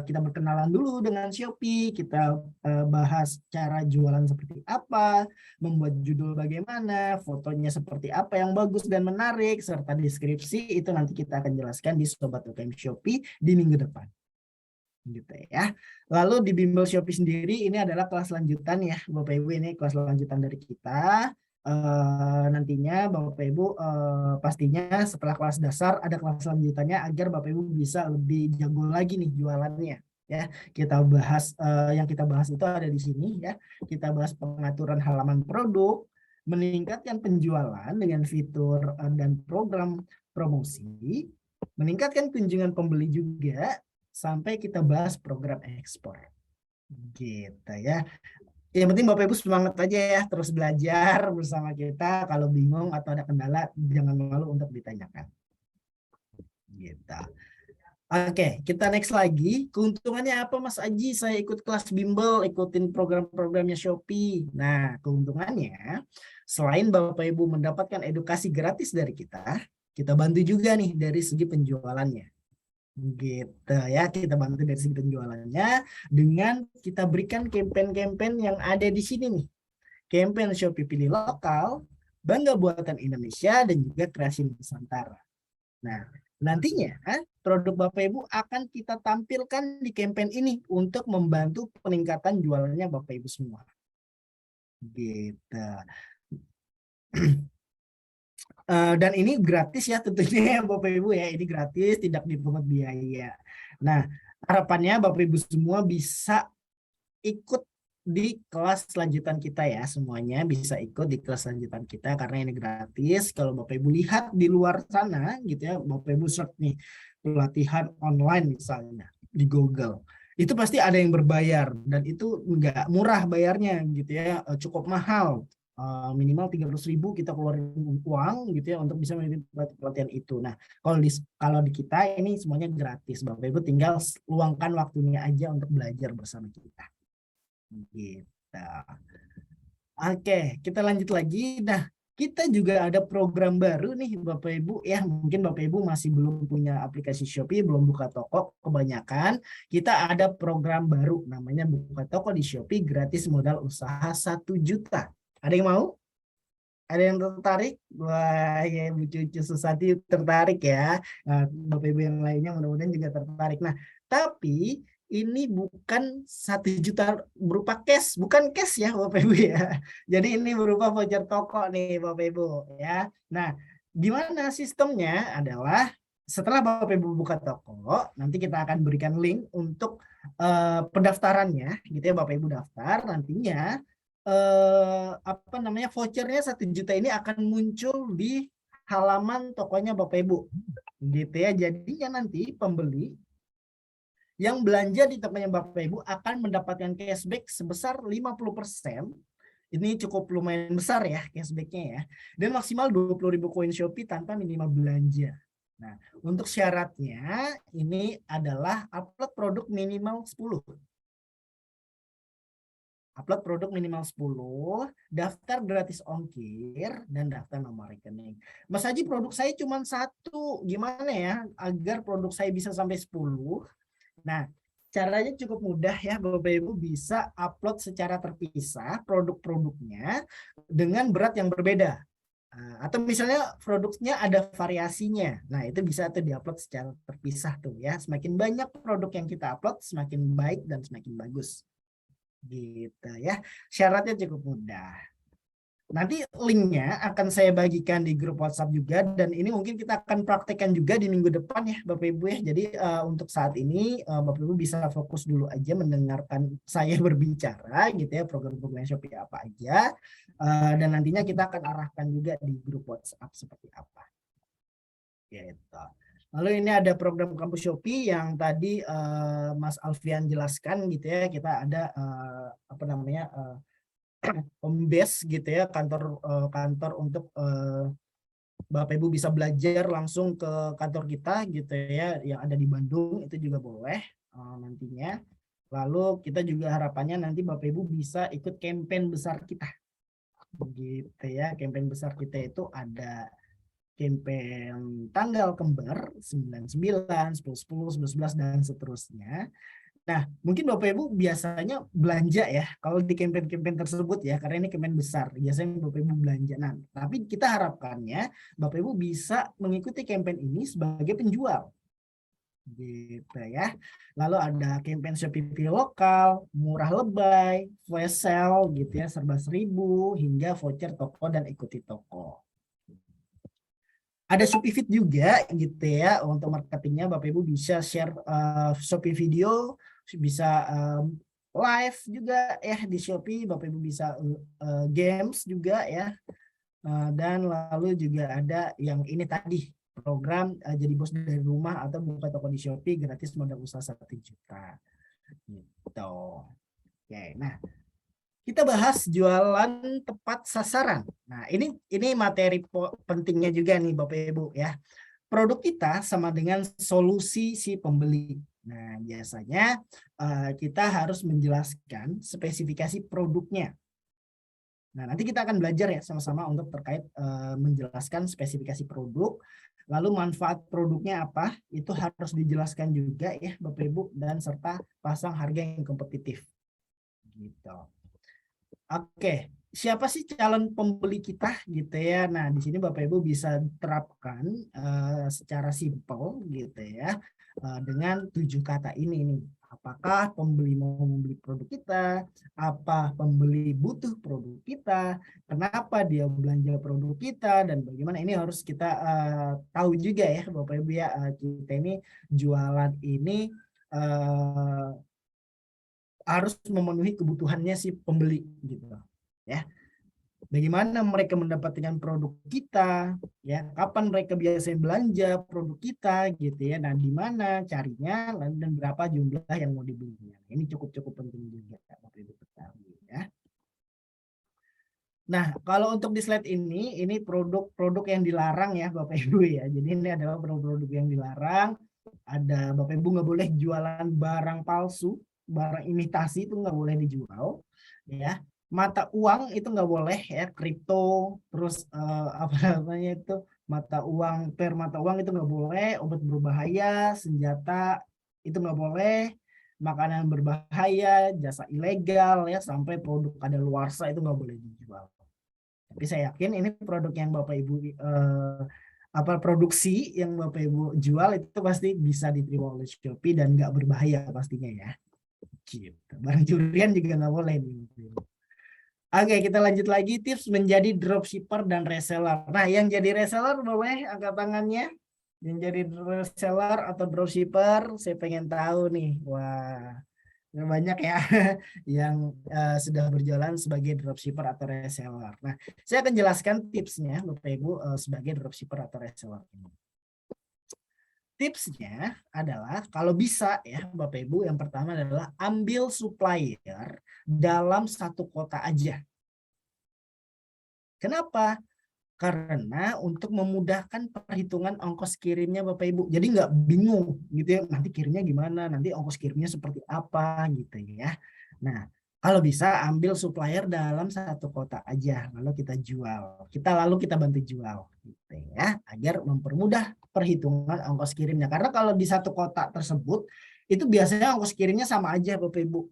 kita berkenalan dulu dengan Shopee, kita bahas cara jualan seperti apa, membuat judul bagaimana, fotonya seperti apa yang bagus dan menarik, serta deskripsi itu nanti kita akan jelaskan di Sobat UKM Shopee di minggu depan. Gitu ya. Lalu di Bimbel Shopee sendiri ini adalah kelas lanjutan ya Bapak Ibu, ini kelas lanjutan dari kita. Nantinya Bapak Ibu pastinya setelah kelas dasar ada kelas lanjutannya agar Bapak Ibu bisa lebih jago lagi nih jualannya ya. Kita bahas yang kita bahas itu ada di sini ya. Kita bahas pengaturan halaman produk, meningkatkan penjualan dengan fitur dan program promosi, meningkatkan kunjungan pembeli juga, sampai kita bahas program ekspor. Gitu ya. Yang penting Bapak Ibu semangat aja ya, terus belajar bersama kita. Kalau bingung atau ada kendala, jangan malu untuk ditanyakan. Gitu. Oke, kita next lagi. Keuntungannya apa Mas Aji? Saya ikut kelas bimbel, ikutin program-programnya Shopee. Nah, keuntungannya selain Bapak Ibu mendapatkan edukasi gratis dari kita bantu juga nih dari segi penjualannya. Gitu ya, kita bantu dari segi penjualannya dengan kita berikan campaign-campaign yang ada di sini nih. Campaign Shopee Pilih Lokal, Bangga Buatan Indonesia, dan juga Kreasi Nusantara. Nah, nantinya produk Bapak Ibu akan kita tampilkan di campaign ini untuk membantu peningkatan jualannya Bapak Ibu semua. Gitu. Dan ini gratis ya tentunya ya Bapak Ibu ya, ini gratis, tidak dipungut biaya. Nah, harapannya Bapak Ibu semua bisa ikut di kelas lanjutan kita ya, semuanya bisa ikut di kelas lanjutan kita karena ini gratis. Kalau Bapak Ibu lihat di luar sana gitu ya, Bapak Ibu search nih pelatihan online misalnya di Google, itu pasti ada yang berbayar dan itu nggak murah bayarnya gitu ya, cukup mahal. minimal 300.000 kita keluarin uang gitu ya untuk bisa mengikuti pelatihan itu. Nah, kalau di kita ini semuanya gratis, Bapak Ibu tinggal luangkan waktunya aja untuk belajar bersama kita. Gitu. Oke, kita lanjut lagi. Nah, kita juga ada program baru nih Bapak Ibu ya. Mungkin Bapak Ibu masih belum punya aplikasi Shopee, belum buka toko. Kebanyakan kita ada program baru namanya buka toko di Shopee gratis modal usaha 1 juta. Ada yang mau? Ada yang tertarik? Wah, ya Bu Cucu Susati tertarik ya. Nah, Bapak Ibu yang lainnya mudah-mudahan juga tertarik. Nah, tapi ini bukan 1 juta berupa cash, bukan cash ya Bapak Ibu ya. Jadi ini berupa voucher toko nih Bapak Ibu ya. Nah, gimana sistemnya adalah setelah Bapak Ibu buka toko, nanti kita akan berikan link untuk pendaftarannya gitu ya Bapak Ibu daftar, nantinya vouchernya 1 juta ini akan muncul di halaman tokonya Bapak Ibu gitu ya. Jadinya nanti pembeli yang belanja di tokonya Bapak Ibu akan mendapatkan cashback sebesar 50%. Ini cukup lumayan besar ya cashbacknya ya. Dan maksimal 20.000 koin Shopee tanpa minimal belanja. Nah, untuk syaratnya ini adalah upload produk minimal 10. Upload produk minimal 10, daftar gratis ongkir, dan daftar nomor rekening. Mas Haji, produk saya cuma 1. Gimana ya agar produk saya bisa sampai 10? Nah, caranya cukup mudah ya Bapak Ibu, bisa upload secara terpisah produk-produknya dengan berat yang berbeda. Atau misalnya produknya ada variasinya. Nah, itu bisa tuh diupload secara terpisah tuh ya. Semakin banyak produk yang kita upload, semakin baik dan semakin bagus. Gitu ya. Syaratnya cukup mudah. Nanti linknya akan saya bagikan di grup WhatsApp juga, dan ini mungkin kita akan praktekkan juga di minggu depan ya Bapak Ibu ya. Jadi untuk saat ini Bapak Ibu bisa fokus dulu aja mendengarkan saya berbicara gitu ya, program-program Shopee apa aja, dan nantinya kita akan arahkan juga di grup WhatsApp seperti apa. Gitu. Lalu ini ada program Kampus Shopee yang tadi Mas Alfian jelaskan gitu ya. Kita ada home base gitu ya, kantor untuk Bapak Ibu bisa belajar langsung ke kantor kita gitu ya, yang ada di Bandung, itu juga boleh nantinya. Lalu kita juga harapannya nanti Bapak Ibu bisa ikut campaign besar kita gitu ya. Campaign besar kita itu ada campaign tanggal kembar 99, 10, 10, 11, dan seterusnya. Nah, mungkin Bapak Ibu biasanya belanja ya, kalau di campaign-campaign tersebut ya, karena ini campaign besar, biasanya Bapak Ibu belanja. Nah, tapi kita harapkannya Bapak Ibu bisa mengikuti campaign ini sebagai penjual. Gitu ya. Lalu ada campaign Shopee lokal, murah lebay, flash sale gitu ya, serba 1.000, hingga voucher toko dan ikuti toko. Ada Shopee Feed juga gitu ya, untuk marketingnya Bapak Ibu bisa share Shopee video, bisa live juga ya di Shopee, Bapak Ibu bisa games juga ya, dan lalu juga ada yang ini tadi program jadi bos dari rumah atau buka toko di Shopee gratis modal usaha 1 juta gitu. Oke, nah kita bahas jualan tepat sasaran. Nah, ini materi pentingnya juga nih Bapak Ibu ya. Produk kita sama dengan solusi si pembeli. Nah, biasanya kita harus menjelaskan spesifikasi produknya. Nah, nanti kita akan belajar ya sama-sama untuk terkait menjelaskan spesifikasi produk, lalu manfaat produknya apa, itu harus dijelaskan juga ya Bapak Ibu, dan serta pasang harga yang kompetitif. Gitu. Oke, siapa sih calon pembeli kita gitu ya? Nah, di sini Bapak Ibu bisa terapkan secara simpel gitu ya, dengan 7 kata ini nih. Apakah pembeli mau membeli produk kita? Apa pembeli butuh produk kita? Kenapa dia belanja produk kita? Dan bagaimana ini harus kita tahu juga ya Bapak Ibu ya, kita ini jualan ini harus memenuhi kebutuhannya si pembeli gitu ya. Bagaimana mereka mendapatkan produk kita ya, kapan mereka biasanya belanja produk kita gitu ya, dan di mana carinya dan berapa jumlah yang mau dibelinya. Ini cukup penting juga Bapak Ibu ketahui ya. Nah, kalau untuk di slide ini produk-produk yang dilarang ya Bapak Ibu ya. Jadi ini adalah produk-produk yang dilarang. Ada Bapak Ibu nggak boleh jualan barang palsu, barang imitasi itu nggak boleh dijual, ya. Mata uang itu nggak boleh ya, kripto, terus apa namanya itu mata uang itu nggak boleh, obat berbahaya, senjata itu nggak boleh, makanan berbahaya, jasa ilegal ya, sampai produk kadaluarsa itu nggak boleh dijual. Tapi saya yakin ini produk yang Bapak Ibu produksi yang Bapak Ibu jual itu pasti bisa diterima oleh Shopee dan nggak berbahaya pastinya ya. Gitu. Barang curian juga nggak boleh nih. Oke, kita lanjut lagi tips menjadi dropshipper dan reseller. Nah, yang jadi reseller boleh angkat tangannya. Yang jadi reseller atau dropshipper, saya pengen tahu nih. Wah, banyak ya yang sudah berjalan sebagai dropshipper atau reseller. Nah, saya akan jelaskan tipsnya Bapak Ibu sebagai dropshipper atau reseller ini. Tipsnya adalah kalau bisa ya Bapak Ibu, yang pertama adalah ambil supplier dalam satu kota aja. Kenapa? Karena untuk memudahkan perhitungan ongkos kirimnya Bapak Ibu. Jadi nggak bingung gitu ya, nanti kirimnya gimana, nanti ongkos kirimnya seperti apa gitu ya. Nah, kalau bisa ambil supplier dalam satu kota aja, lalu kita jual. Lalu kita bantu jual gitu ya, agar mempermudah perhitungan ongkos kirimnya. Karena kalau di satu kota tersebut, itu biasanya ongkos kirimnya sama aja Bapak Ibu.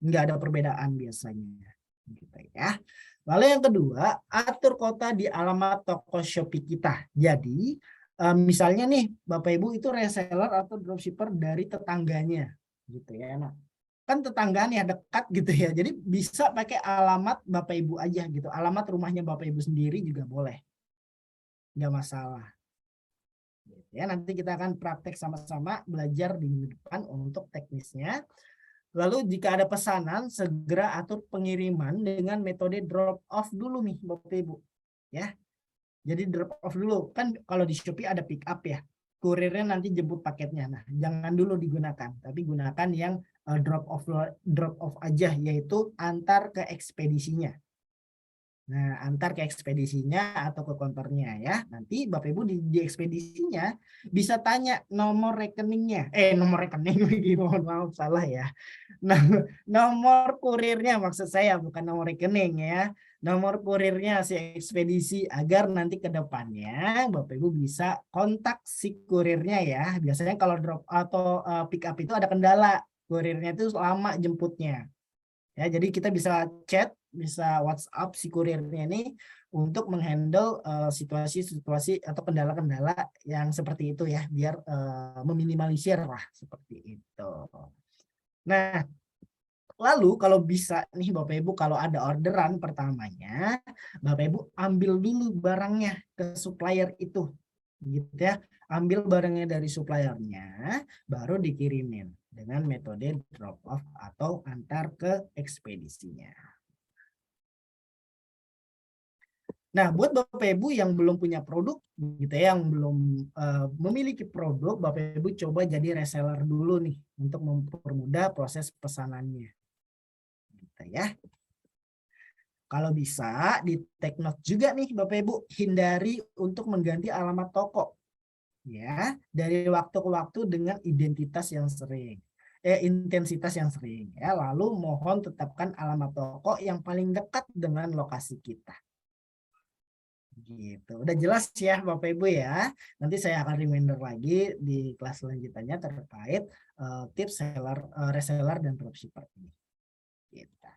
Nggak ada perbedaan biasanya. Gitu ya. Lalu yang kedua, atur kota di alamat toko Shopee kita. Jadi, misalnya nih, Bapak Ibu itu reseller atau dropshipper dari tetangganya, gitu ya. Nah, kan tetangganya dekat gitu ya. Jadi bisa pakai alamat Bapak Ibu aja gitu. Alamat rumahnya Bapak Ibu sendiri juga boleh, nggak masalah. Ya, nanti kita akan praktek sama-sama belajar di minggu depan untuk teknisnya. Lalu jika ada pesanan, segera atur pengiriman dengan metode drop off dulu nih Bapak Ibu. Ya. Jadi drop off dulu. Kan kalau di Shopee ada pick up ya. Kurirnya nanti jemput paketnya. Nah, jangan dulu digunakan, tapi gunakan yang drop off aja, yaitu antar ke ekspedisinya. Nah, antar ke ekspedisinya atau ke konternya ya. Nanti Bapak Ibu di ekspedisinya bisa tanya nomor rekeningnya. Nomor rekening, mohon maaf salah ya. Nah, nomor kurirnya maksud saya, bukan nomor rekening ya. Nomor kurirnya si ekspedisi, agar nanti ke depannya Bapak Ibu bisa kontak si kurirnya ya. Biasanya kalau drop atau pick up itu ada kendala. Kurirnya itu lama jemputnya. Ya, jadi kita bisa chat, bisa WhatsApp si kurirnya ini untuk menghandle situasi-situasi atau kendala-kendala yang seperti itu ya, biar meminimalisir lah seperti itu. Nah, lalu kalau bisa nih Bapak Ibu, kalau ada orderan pertamanya, Bapak Ibu ambil dulu barangnya ke supplier itu, gitu ya. Ambil barangnya dari suppliernya, baru dikirimin dengan metode drop off atau antar ke ekspedisinya. Nah, buat Bapak Ibu yang belum punya produk, gitu ya, yang belum memiliki produk, Bapak Ibu coba jadi reseller dulu nih untuk mempermudah proses pesanannya, gitu ya. Kalau bisa di take note juga nih Bapak Ibu, hindari untuk mengganti alamat toko. Ya, dari waktu ke waktu dengan intensitas yang sering ya. Lalu mohon tetapkan alamat toko yang paling dekat dengan lokasi kita. Gitu. Udah jelas ya Bapak Ibu ya. Nanti saya akan reminder lagi di kelas selanjutnya terkait tips reseller dan dropshipper ini. Gitu.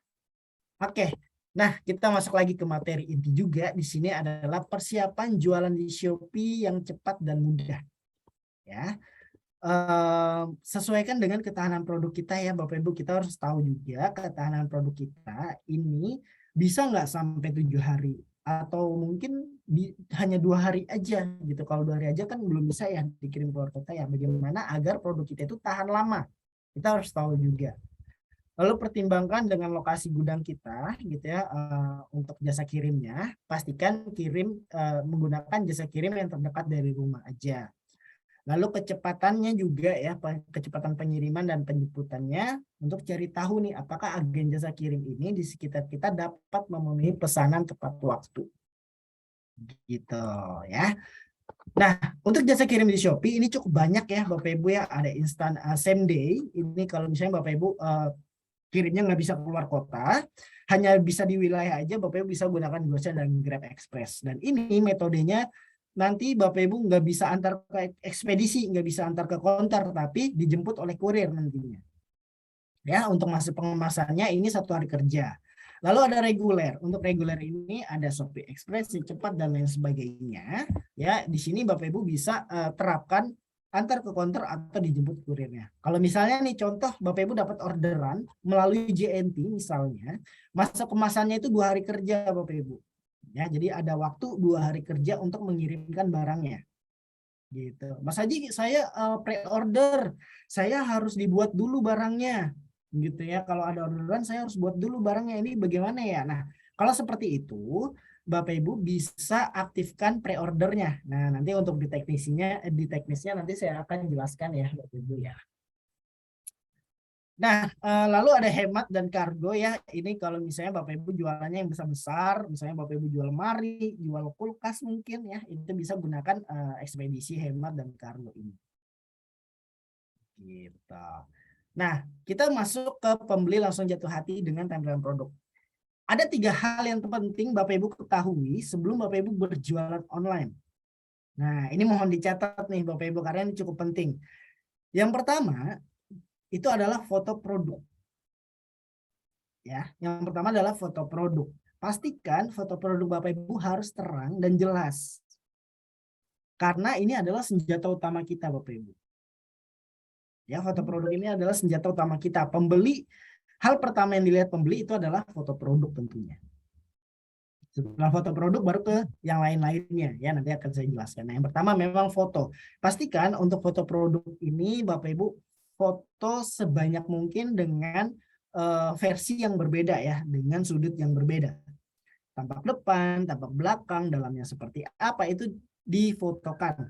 Oke. Nah, kita masuk lagi ke materi inti juga. Di sini adalah persiapan jualan di Shopee yang cepat dan mudah. Ya, sesuaikan dengan ketahanan produk kita ya Bapak Ibu. Kita harus tahu juga ketahanan produk kita ini bisa nggak sampai 7 hari atau mungkin hanya 2 hari aja gitu. Kalau 2 hari aja kan belum bisa ya dikirim keluar kota ya. Bagaimana agar produk kita itu tahan lama? Kita harus tahu juga. Lalu pertimbangkan dengan lokasi gudang kita gitu ya, untuk jasa kirimnya. Pastikan kirim menggunakan jasa kirim yang terdekat dari rumah aja. Lalu kecepatannya juga ya, kecepatan pengiriman dan penjemputannya untuk cari tahu nih apakah agen jasa kirim ini di sekitar kita dapat memenuhi pesanan tepat waktu. Gitu ya. Nah, untuk jasa kirim di Shopee ini cukup banyak ya Bapak Ibu ya. Ada instan same day. Ini kalau misalnya Bapak Ibu kirimnya nggak bisa keluar kota, hanya bisa di wilayah aja, Bapak Ibu bisa gunakan GoSend dan Grab Express. Dan ini metodenya nanti Bapak Ibu nggak bisa antar ke ekspedisi, nggak bisa antar ke konter, tapi dijemput oleh kurir nantinya. Ya, untuk masa pengemasannya ini 1 hari kerja. Lalu ada reguler. Untuk reguler ini ada Shopee Express, cepat dan lain sebagainya. Ya, di sini Bapak Ibu bisa terapkan antar ke konter atau dijemput kurirnya. Kalau misalnya nih contoh Bapak Ibu dapat orderan melalui JNT misalnya, masa kemasannya itu 2 hari kerja Bapak Ibu. Ya, jadi ada waktu 2 hari kerja untuk mengirimkan barangnya. Gitu. Mas Haji, saya pre-order, saya harus dibuat dulu barangnya. Gitu ya. Kalau ada orderan saya harus buat dulu barangnya. Ini bagaimana ya? Nah, kalau seperti itu, Bapak Ibu bisa aktifkan pre-ordernya. Nah, nanti untuk di teknisnya nanti saya akan jelaskan ya Bapak Ibu ya. Nah, lalu ada hemat dan kargo ya. Ini kalau misalnya Bapak Ibu jualannya yang besar-besar, misalnya Bapak Ibu jual lemari, jual kulkas mungkin ya, itu bisa gunakan ekspedisi hemat dan kargo ini. Gitu. Nah, kita masuk ke pembeli langsung jatuh hati dengan tampilan produk. Ada 3 hal yang penting Bapak Ibu ketahui sebelum Bapak Ibu berjualan online. Nah, ini mohon dicatat nih Bapak Ibu karena ini cukup penting. Yang pertama, itu adalah foto produk. Ya, yang pertama adalah foto produk. Pastikan foto produk Bapak Ibu harus terang dan jelas. Karena ini adalah senjata utama kita Bapak Ibu. Ya, foto produk ini adalah senjata utama kita. Pembeli, hal pertama yang dilihat pembeli itu adalah foto produk tentunya. Setelah foto produk baru ke yang lain-lainnya ya, nanti akan saya jelaskan. Nah, yang pertama memang foto. Pastikan untuk foto produk ini Bapak Ibu foto sebanyak mungkin dengan versi yang berbeda ya, dengan sudut yang berbeda. Tampak depan, tampak belakang, dalamnya seperti apa itu difotokan.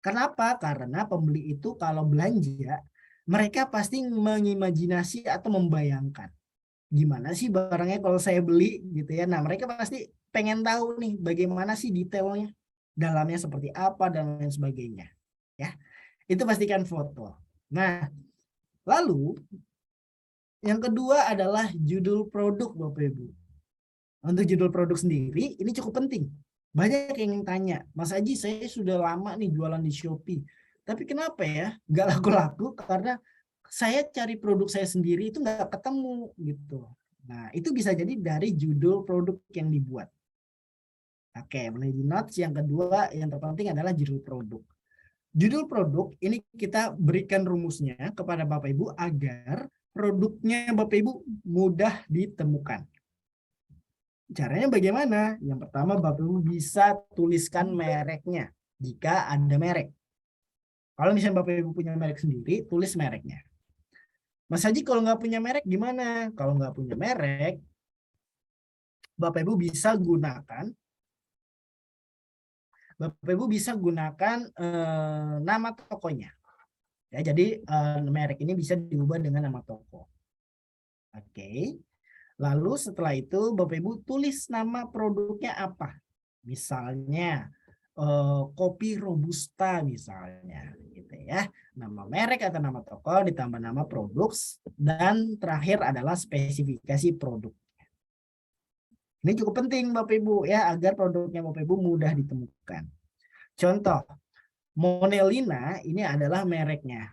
Kenapa? Karena pembeli itu kalau belanja, mereka pasti mengimajinasi atau membayangkan. Gimana sih barangnya kalau saya beli gitu ya. Nah, mereka pasti pengen tahu nih bagaimana sih detailnya, dalamnya seperti apa dan lain sebagainya. Ya, itu pastikan foto. Nah, lalu yang kedua adalah judul produk Bapak Ibu. Untuk judul produk sendiri ini cukup penting. Banyak yang tanya, Mas Haji saya sudah lama nih jualan di Shopee. Tapi kenapa ya nggak laku-laku? Karena saya cari produk saya sendiri itu nggak ketemu gitu. Nah, itu bisa jadi dari judul produk yang dibuat. Oke, menjadi notes yang kedua yang terpenting adalah judul produk. Judul produk ini kita berikan rumusnya kepada Bapak Ibu agar produknya Bapak Ibu mudah ditemukan. Caranya bagaimana? Yang pertama Bapak Ibu bisa tuliskan mereknya jika ada merek. Kalau misalnya Bapak Ibu punya merek sendiri, tulis mereknya. Mas Haji kalau nggak punya merek gimana? Kalau nggak punya merek, Bapak Ibu bisa gunakan nama tokonya. Ya, jadi merek ini bisa diubah dengan nama toko. Oke. Lalu setelah itu Bapak Ibu tulis nama produknya apa. Misalnya kopi robusta misalnya gitu ya. Nama merek atau nama toko ditambah nama produk dan terakhir adalah spesifikasi produk. Ini cukup penting Bapak Ibu ya agar produknya Bapak Ibu mudah ditemukan. Contoh, Monelina ini adalah mereknya.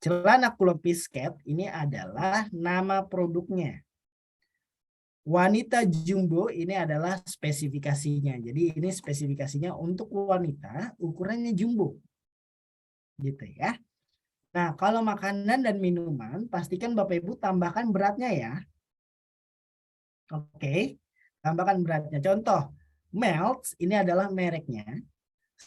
Celana kulot pisket ini adalah nama produknya. Wanita jumbo ini adalah spesifikasinya. Jadi ini spesifikasinya untuk wanita ukurannya jumbo. Gitu ya. Nah, kalau makanan dan minuman pastikan Bapak Ibu tambahkan beratnya ya. Oke. Tambahkan beratnya. Contoh, Melts ini adalah mereknya.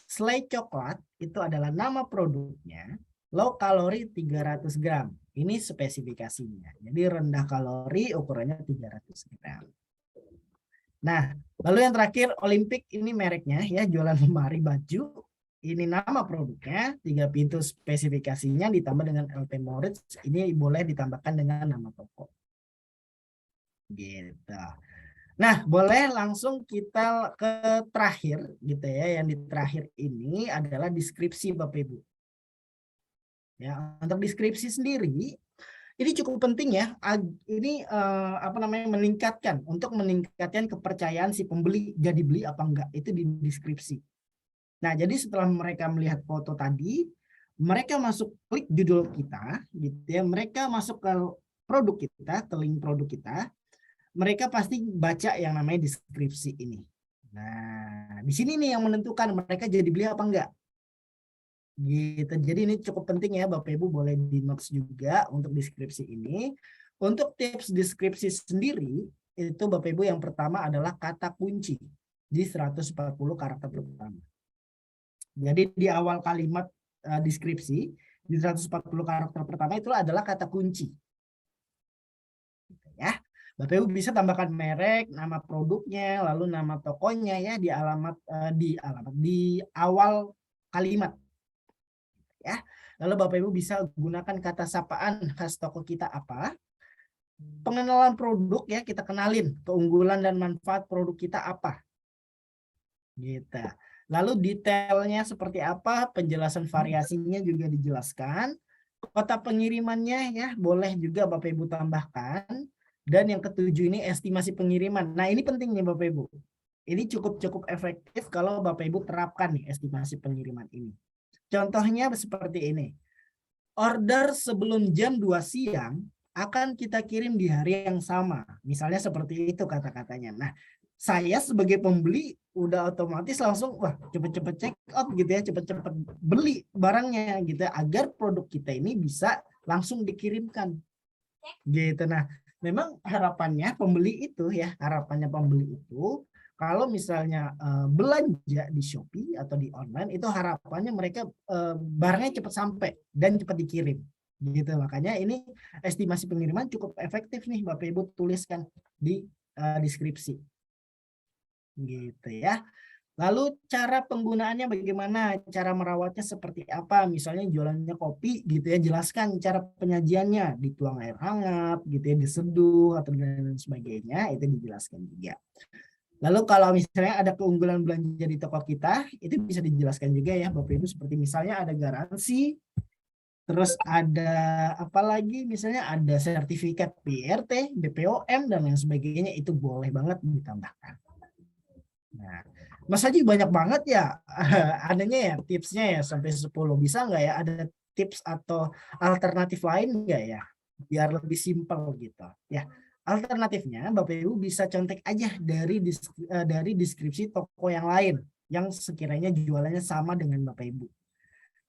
Slay coklat itu adalah nama produknya. Low kalori 300 gram. Ini spesifikasinya. Jadi rendah kalori ukurannya 300 gram. Nah, lalu yang terakhir Olympic ini mereknya ya, jualan lemari baju. Ini nama produknya, 3 pintu spesifikasinya ditambah dengan LP Moritz, ini boleh ditambahkan dengan nama toko. Gitu. Nah, boleh langsung kita ke terakhir gitu ya. Yang di terakhir ini adalah deskripsi Bapak Ibu. Ya, untuk deskripsi sendiri ini cukup penting ya. Ini meningkatkan kepercayaan si pembeli jadi beli apa enggak itu di deskripsi. Nah, jadi setelah mereka melihat foto tadi, mereka masuk klik judul kita gitu ya. Mereka masuk ke produk kita, ke link produk kita. Mereka pasti baca yang namanya deskripsi ini. Nah, di sini nih yang menentukan mereka jadi beli apa enggak. Gitu. Jadi ini cukup penting ya Bapak Ibu, boleh di notes juga untuk deskripsi ini. Untuk tips deskripsi sendiri, itu Bapak Ibu yang pertama adalah kata kunci di 140 karakter pertama. Jadi di awal kalimat deskripsi di 140 karakter pertama itu adalah kata kunci. Gitu ya. Bapak Ibu bisa tambahkan merek, nama produknya, lalu nama tokonya ya di awal kalimat. Ya. Lalu Bapak Ibu bisa gunakan kata sapaan khas toko kita apa? Pengenalan produk ya, kita kenalin keunggulan dan manfaat produk kita apa. Gitu. Lalu detailnya seperti apa, penjelasan variasinya juga dijelaskan. Kota pengirimannya ya, boleh juga Bapak Ibu tambahkan. Dan yang ketujuh ini estimasi pengiriman. Nah, ini penting nih Bapak Ibu. Ini cukup efektif kalau Bapak Ibu terapkan nih estimasi pengiriman ini. Contohnya seperti ini. Order sebelum jam 2 siang akan kita kirim di hari yang sama. Misalnya seperti itu kata-katanya. Nah, saya sebagai pembeli udah otomatis langsung wah cepet-cepet check out gitu ya, cepet-cepet beli barangnya gitu ya, agar produk kita ini bisa langsung dikirimkan. Gitu. Nah, memang harapannya pembeli itu kalau misalnya belanja di Shopee atau di online itu harapannya mereka barangnya cepat sampai dan cepat dikirim. Gitu. Makanya ini estimasi pengiriman cukup efektif nih Bapak Ibu tuliskan di deskripsi. Gitu ya. Lalu cara penggunaannya bagaimana, cara merawatnya seperti apa, misalnya jualannya kopi gitu ya, jelaskan cara penyajiannya, dituang air hangat gitu ya, diseduh atau dan sebagainya, itu dijelaskan juga. Lalu kalau misalnya ada keunggulan belanja di toko kita, itu bisa dijelaskan juga ya Bapak Ibu, seperti misalnya ada garansi, terus ada apa lagi, misalnya ada sertifikat PRT, BPOM dan lain sebagainya, itu boleh banget ditambahkan. Nah, Mas Haji banyak banget ya adanya ya tipsnya ya sampai 10. Bisa nggak ya ada tips atau alternatif lain nggak ya biar lebih simpel gitu ya. Alternatifnya Bapak Ibu bisa contek aja dari deskripsi toko yang lain yang sekiranya jualannya sama dengan Bapak Ibu.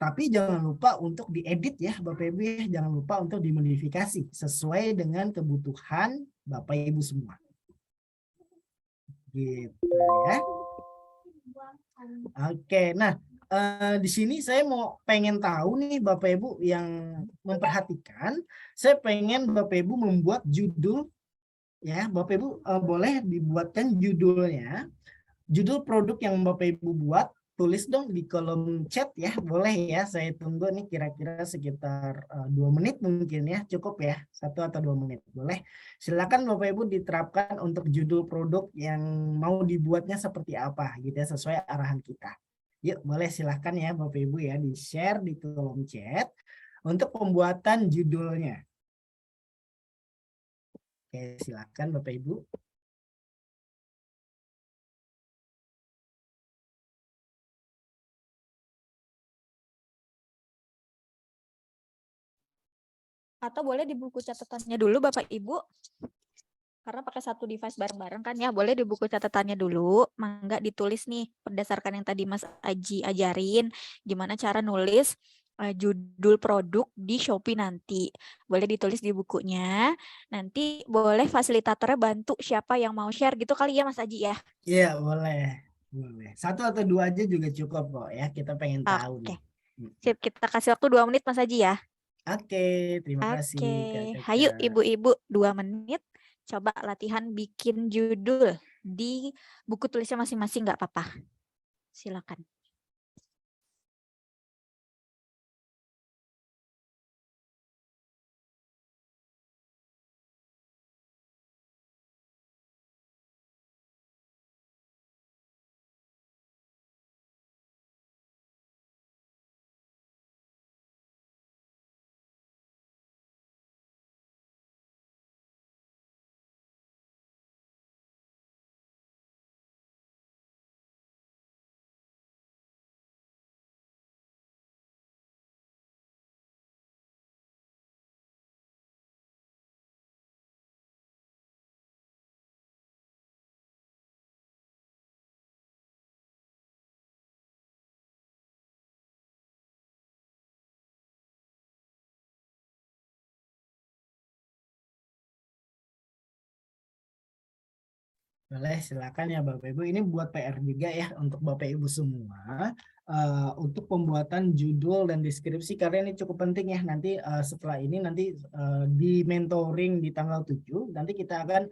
Tapi jangan lupa untuk diedit ya Bapak Ibu ya, jangan lupa untuk dimodifikasi sesuai dengan kebutuhan Bapak Ibu semua. Gitu ya. Oke, nah di sini saya pengen tahu nih Bapak Ibu yang memperhatikan, saya pengen Bapak Ibu membuat judul ya, Bapak Ibu boleh dibuatkan judulnya, judul produk yang Bapak Ibu buat, tulis dong di kolom chat ya, boleh ya, saya tunggu nih kira-kira sekitar 2 menit mungkin ya, cukup ya, 1 atau 2 menit, boleh. Silakan Bapak Ibu diterapkan untuk judul produk yang mau dibuatnya seperti apa gitu ya, sesuai arahan kita. Yuk, boleh silakan ya Bapak Ibu ya, di-share di kolom chat untuk pembuatan judulnya. Oke, silakan Bapak Ibu. Atau boleh di buku catatannya dulu Bapak Ibu. Karena pakai satu device bareng-bareng kan ya, boleh di buku catatannya dulu. Mangga ditulis nih berdasarkan yang tadi Mas Aji ajarin gimana cara nulis judul produk di Shopee nanti. Boleh ditulis di bukunya. Nanti boleh fasilitatornya bantu siapa yang mau share gitu kali ya Mas Aji ya. Iya, boleh. Boleh. 1 atau 2 aja juga cukup kok ya. Kita pengen tahu nih. Sip, kita kasih waktu 2 menit Mas Aji ya. Oke, terima kasih. Oke, hayu ibu-ibu 2 menit. Coba latihan bikin judul di buku tulisnya masing-masing nggak apa-apa. Silakan. Boleh, silakan ya Bapak Ibu. Ini buat PR juga ya untuk Bapak Ibu semua untuk pembuatan judul dan deskripsi karena ini cukup penting ya. Nanti setelah ini nanti di mentoring di tanggal 7 nanti kita akan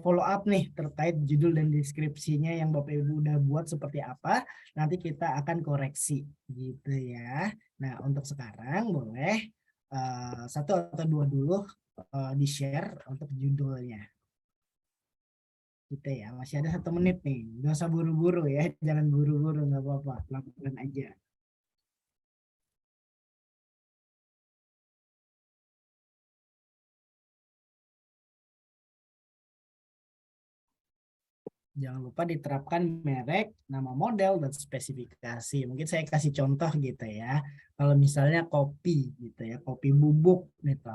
follow up nih terkait judul dan deskripsinya yang Bapak Ibu udah buat seperti apa. Nanti kita akan koreksi gitu ya. Nah, untuk sekarang boleh satu atau dua dulu di-share untuk judulnya. Gitu ya, masih ada 1 menit nih, gak usah buru-buru ya, jangan buru-buru, nggak apa-apa, pelan-pelan aja. Jangan lupa diterapkan merek, nama model, dan spesifikasi. Mungkin saya kasih contoh gitu ya, kalau misalnya kopi gitu ya, kopi bubuk gitu.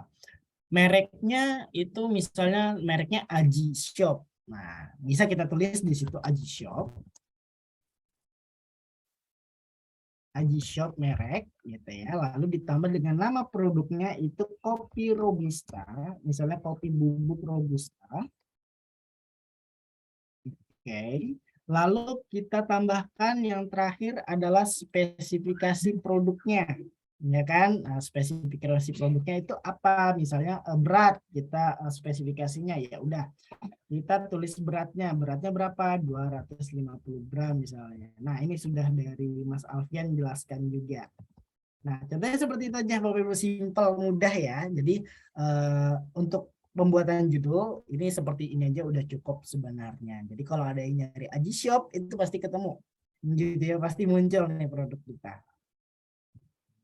Mereknya itu misalnya mereknya Aji Shop. Nah, bisa kita tulis di situ Aji Shop. Aji Shop merek gitu ya. Lalu ditambah dengan nama produknya itu kopi robusta, misalnya kopi bubuk robusta. Oke. Lalu kita tambahkan yang terakhir adalah spesifikasi produknya. Ya kan, nah, spesifikasi produknya itu apa? Misalnya berat, kita spesifikasinya ya udah kita tulis beratnya berapa? 250 gram misalnya. Nah, ini sudah dari Mas Alfian jelaskan juga. Nah, contohnya seperti itu aja Bapak Ibu, simpel, mudah ya. Jadi untuk pembuatan judul ini seperti ini aja udah cukup sebenarnya. Jadi kalau ada yang nyari Aji Shop itu pasti ketemu. Gitu ya, pasti muncul nih produk kita.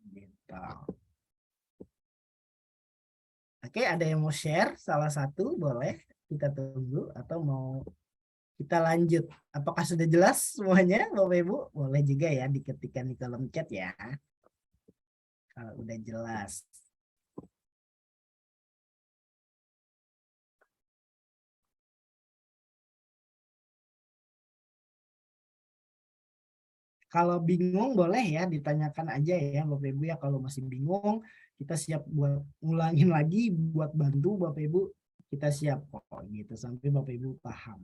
Gitu. Oke, ada yang mau share salah satu, boleh kita tunggu atau mau kita lanjut. Apakah sudah jelas semuanya Bapak Ibu? Boleh juga ya diketikkan di kolom chat ya. Kalau udah jelas. Kalau bingung boleh ya ditanyakan aja ya Bapak Ibu ya. Kalau masih bingung kita siap buat ngulangin lagi, buat bantu Bapak Ibu, kita siap kok gitu sampai Bapak Ibu paham.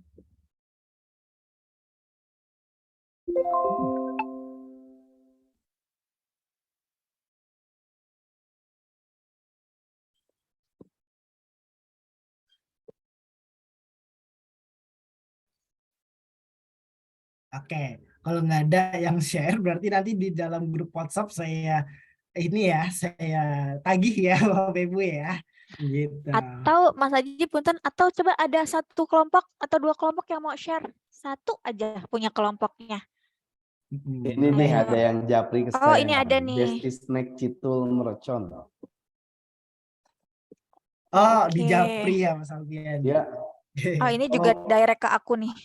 Oke, kalau nggak ada yang share berarti nanti di dalam grup WhatsApp saya tagih ya Bapak Ibu ya. Gitu. Atau Mas Haji punten, atau coba ada 1 kelompok atau 2 kelompok yang mau share, 1 aja punya kelompoknya. Ini nih ada yang japri ke saya. Oh, ini ada nih. Desti Snack Citul Mercon. Oh, di japri ya Mas Alfian. Ya. Oh, ini juga direct ke aku nih.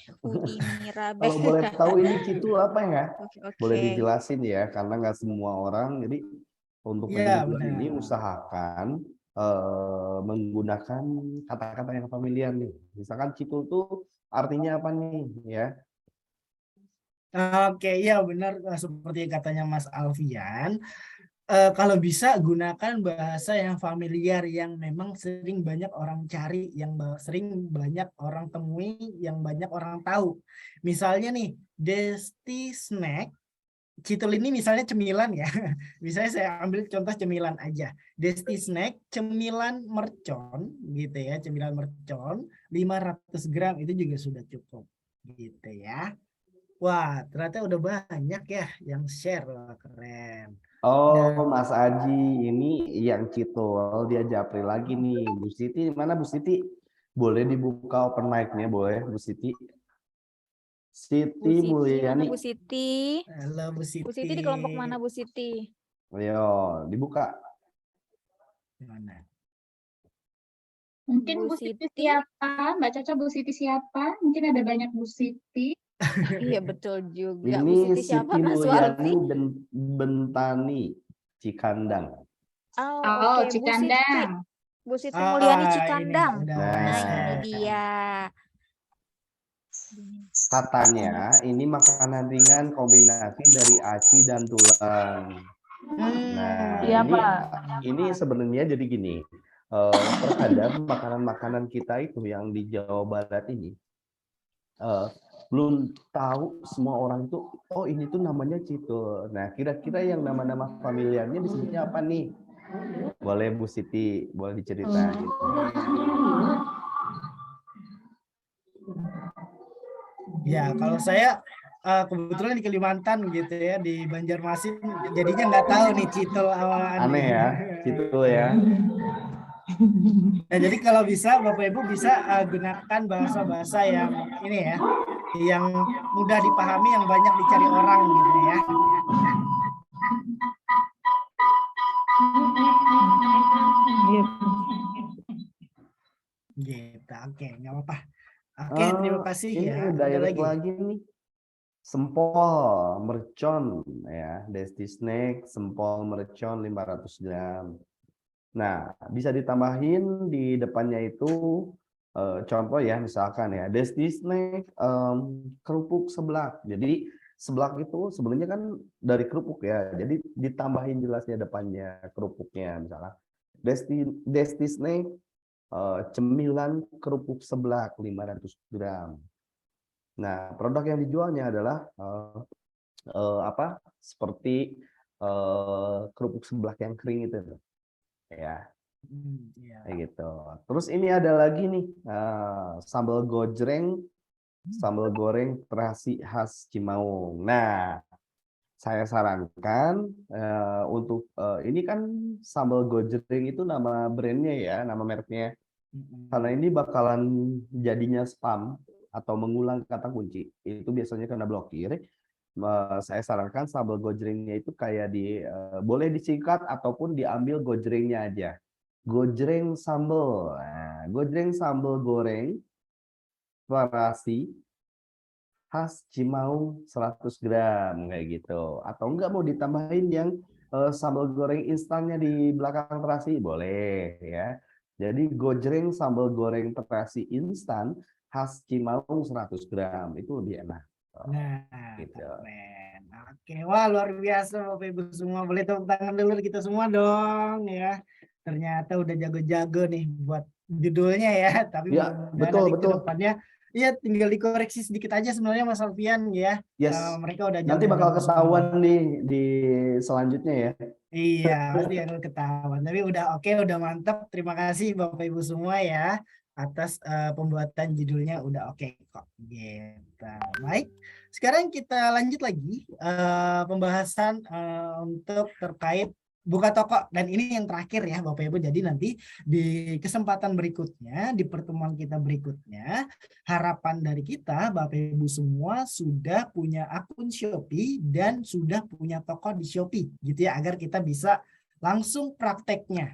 Mirabe. Kalau boleh tahu ini Citul apa ya? Oke. Boleh dijelasin ya, karena nggak semua orang. Jadi untuk penjual ini usahakan menggunakan kata-kata yang familiar nih. Misalkan Citul tuh artinya apa nih ya? Oke, ya benar seperti katanya Mas Alfian. Kalau bisa gunakan bahasa yang familiar yang memang sering banyak orang cari, yang sering banyak orang temui, yang banyak orang tahu. Misalnya nih, Desti Snack, Citul ini misalnya cemilan ya. Misalnya saya ambil contoh cemilan aja. Desti Snack, cemilan mercon gitu ya, cemilan mercon 500 gram itu juga sudah cukup gitu ya. Wah, ternyata udah banyak ya yang share, wah, keren. Oh, Mas Aji, ini yang Citul, dia japri lagi nih. Bu Siti, mana Bu Siti? Boleh dibuka open mic-nya, boleh Bu Siti? Siti Mulyani. Bu Siti. Halo Bu Siti. Bu Siti di kelompok mana Bu Siti? Ayo, dibuka. Gimana? Mungkin Bu Siti siapa? Mbak Caca, Bu Siti siapa? Mungkin ada banyak Bu Siti. Iya betul juga. Ini Siti Mulyani Bentani Cikandang. Oh, Cikandang. Bu Siti Mulyani Cikandang. Nah, ini dia. Katanya ini makanan ringan kombinasi dari aci dan tulang. Nah, ini sebenarnya jadi gini. Terkadang makanan-makanan kita itu yang di Jawa Barat ini belum tahu semua orang itu, oh ini tuh namanya Citul. Nah, kira-kira yang nama-nama familiarnya disebutnya apa nih? Boleh Bu Siti, boleh diceritain. Ya, kalau saya kebetulan di Kalimantan gitu ya, di Banjarmasin, jadinya nggak tahu nih Citul awalnya. Aneh ya, Citul ya. Nah, jadi kalau bisa Bapak Ibu bisa gunakan bahasa-bahasa yang ini ya, yang mudah dipahami, yang banyak dicari orang gitu ya. Gitu, oke, nggak apa-apa. Oke, terima kasih Ini ya. Ada direct lagi nih. Sempol, mercon ya, Desti Snack, sempol mercon 500 gram. Nah, bisa ditambahin di depannya itu contoh ya, misalkan ya, Desti Snack kerupuk seblak. Jadi seblak itu sebenarnya kan dari kerupuk ya. Jadi ditambahin jelasnya depannya kerupuknya misalnya. Desti Snack cemilan kerupuk seblak 500 gram. Nah, produk yang dijualnya adalah seperti kerupuk seblak yang kering itu, ya, kayak gitu. Terus ini ada lagi nih sambal goreng terasi khas Cimaung. Nah, saya sarankan untuk ini kan sambal gojreng itu nama brandnya ya, nama mereknya. Karena ini bakalan jadinya spam atau mengulang kata kunci, itu biasanya kena blokir. Saya sarankan sambal gojrengnya itu kayak boleh disingkat ataupun diambil gojrengnya aja. Gojreng sambal. Nah, gojreng sambal goreng terasi khas Cimaung 100 gram kayak gitu. Atau enggak mau ditambahin yang sambal goreng instannya di belakang terasi, boleh ya. Jadi gojreng sambal goreng terasi instan khas Cimaung 100 gram itu lebih enak. Nah, gitu. keren. Oke, wah luar biasa Bapak Ibu semua. Boleh tepuk tangan dulu kita semua dong ya. Ternyata udah jago-jago nih buat judulnya ya. Tapi Ya, mudah-mudahan nanti betul. ke depannya ya tinggal dikoreksi sedikit aja sebenarnya Mas Alfian ya. Yes. Mereka udah Nanti bakal jago-jago ketahuan semua. di selanjutnya ya. Iya, pasti akan ketahuan. Tapi udah oke, udah mantap. Terima kasih Bapak Ibu semua ya atas pembuatan judulnya udah oke kok. Gitu. Baik, sekarang kita lanjut lagi pembahasan untuk terkait buka toko, dan ini yang terakhir ya Bapak Ibu. Jadi nanti di kesempatan berikutnya, di pertemuan kita berikutnya, harapan dari kita Bapak Ibu semua sudah punya akun Shopee dan sudah punya toko di Shopee gitu ya, agar kita bisa langsung prakteknya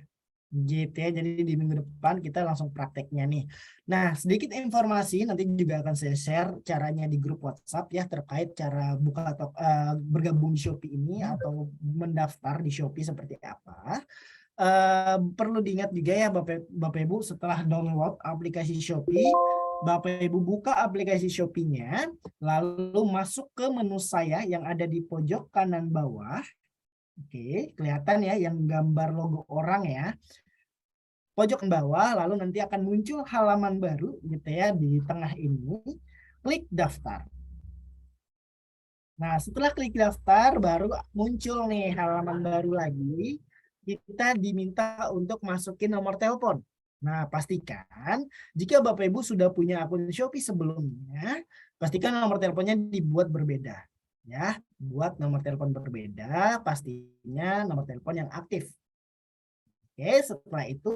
gitu ya. Jadi di minggu depan kita langsung prakteknya nih. Nah, sedikit informasi nanti juga akan saya share caranya di grup WhatsApp ya, terkait cara buka toko, bergabung di Shopee ini atau mendaftar di Shopee seperti apa. Perlu diingat juga ya Bapak Ibu, setelah download aplikasi Shopee, Bapak Ibu buka aplikasi Shopee-nya, lalu masuk ke menu saya yang ada di pojok kanan bawah. Oke, kelihatan ya yang gambar logo orang ya. Pojok bawah, lalu nanti akan muncul halaman baru gitu ya di tengah ini. Klik daftar. Nah, setelah klik daftar baru muncul nih halaman baru lagi. Kita diminta untuk masukin nomor telepon. Nah, pastikan jika Bapak Ibu sudah punya akun Shopee sebelumnya, pastikan nomor teleponnya dibuat berbeda. Ya, buat nomor telepon berbeda, pastinya nomor telepon yang aktif. Oke, setelah itu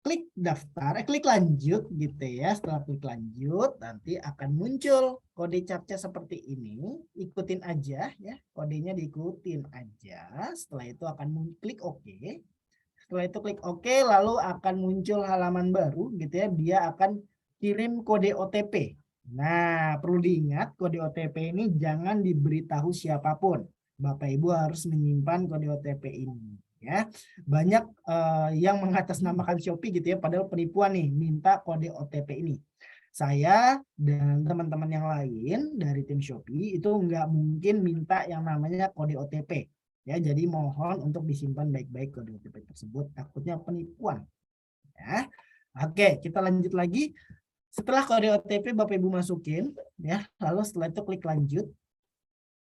klik daftar, klik lanjut gitu ya. Setelah klik lanjut, nanti akan muncul kode captcha seperti ini. Ikutin aja ya, kodenya diikutin aja. Setelah itu akan klik OK. Setelah itu klik OK, lalu akan muncul halaman baru gitu ya. Dia akan kirim kode OTP. Nah, perlu diingat kode OTP ini jangan diberitahu siapapun. Bapak Ibu harus menyimpan kode OTP ini. Ya, banyak yang mengatasnamakan Shopee gitu ya, padahal penipuan nih, minta kode OTP ini. Saya dan teman-teman yang lain dari tim Shopee itu nggak mungkin minta yang namanya kode OTP. Ya, jadi mohon untuk disimpan baik-baik kode OTP tersebut, takutnya penipuan. Ya, oke, kita lanjut lagi. Setelah kode OTP Bapak Ibu masukin ya, lalu setelah itu klik lanjut.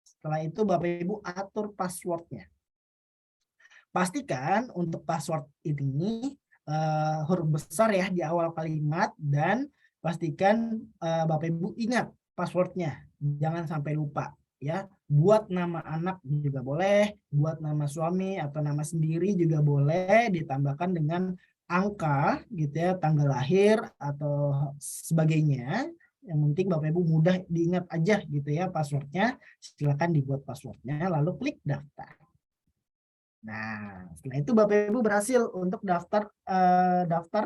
Setelah itu Bapak Ibu atur passwordnya. Pastikan untuk password ini huruf besar ya di awal kalimat, dan pastikan Bapak Ibu ingat passwordnya. Jangan sampai lupa ya. Buat nama anak juga boleh, buat nama suami atau nama sendiri juga boleh, ditambahkan dengan angka gitu ya, tanggal lahir atau sebagainya. Yang penting Bapak Ibu mudah diingat aja gitu ya passwordnya. Silakan dibuat passwordnya lalu klik daftar. Nah, setelah itu Bapak Ibu berhasil untuk daftar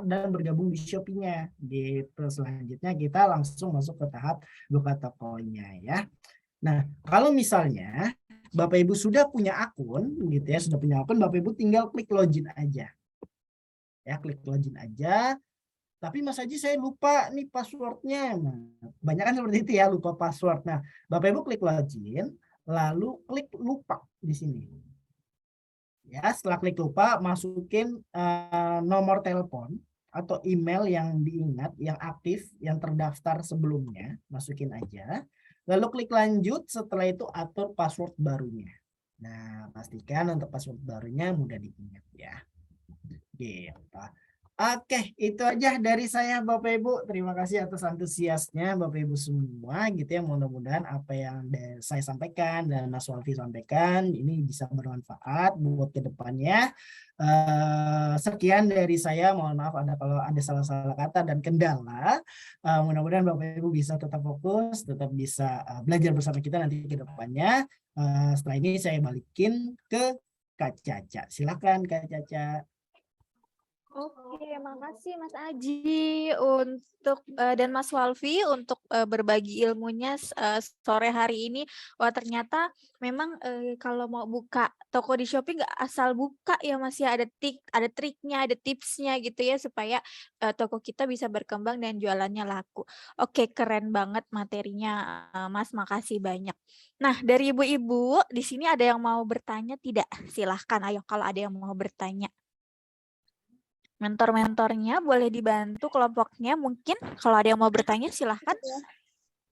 dan bergabung di Shopee-nya gitu. Selanjutnya kita langsung masuk ke tahap buka tokonya ya. Nah, kalau misalnya Bapak Ibu sudah punya akun gitu ya, Bapak Ibu tinggal klik login aja. Ya, klik login aja. Tapi Mas Haji saya lupa nih passwordnya. Nah, banyak kan seperti itu ya, lupa password. Nah, Bapak Ibu klik login, lalu klik lupa di sini. Ya, setelah klik lupa, masukin nomor telepon atau email yang diingat, yang aktif, yang terdaftar sebelumnya, masukin aja. Lalu klik lanjut, setelah itu atur password barunya. Nah, pastikan untuk password barunya mudah diingat ya. Gitu. Oke, itu aja dari saya Bapak Ibu. Terima kasih atas antusiasnya Bapak Ibu semua gitu ya. Mudah-mudahan apa yang saya sampaikan dan Mas Walfi sampaikan ini bisa bermanfaat buat kedepannya. Sekian dari saya. Mohon maaf kalau ada salah-salah kata dan kendala. Mudah-mudahan Bapak Ibu bisa tetap fokus, tetap bisa belajar bersama kita nanti ke depannya. Setelah ini saya balikin ke Kak Caca. Silakan Kak Caca. Oke, makasih Mas Aji untuk dan Mas Walfi untuk berbagi ilmunya sore hari ini. Wah, ternyata memang kalau mau buka toko di Shopee nggak asal buka ya, masih ada triknya, ada tipsnya gitu ya supaya toko kita bisa berkembang dan jualannya laku. Oke, keren banget materinya, Mas. Makasih banyak. Nah, dari ibu-ibu di sini ada yang mau bertanya tidak? Silahkan, ayo kalau ada yang mau bertanya. Mentor-mentornya boleh dibantu kelompoknya mungkin. Kalau ada yang mau bertanya silahkan.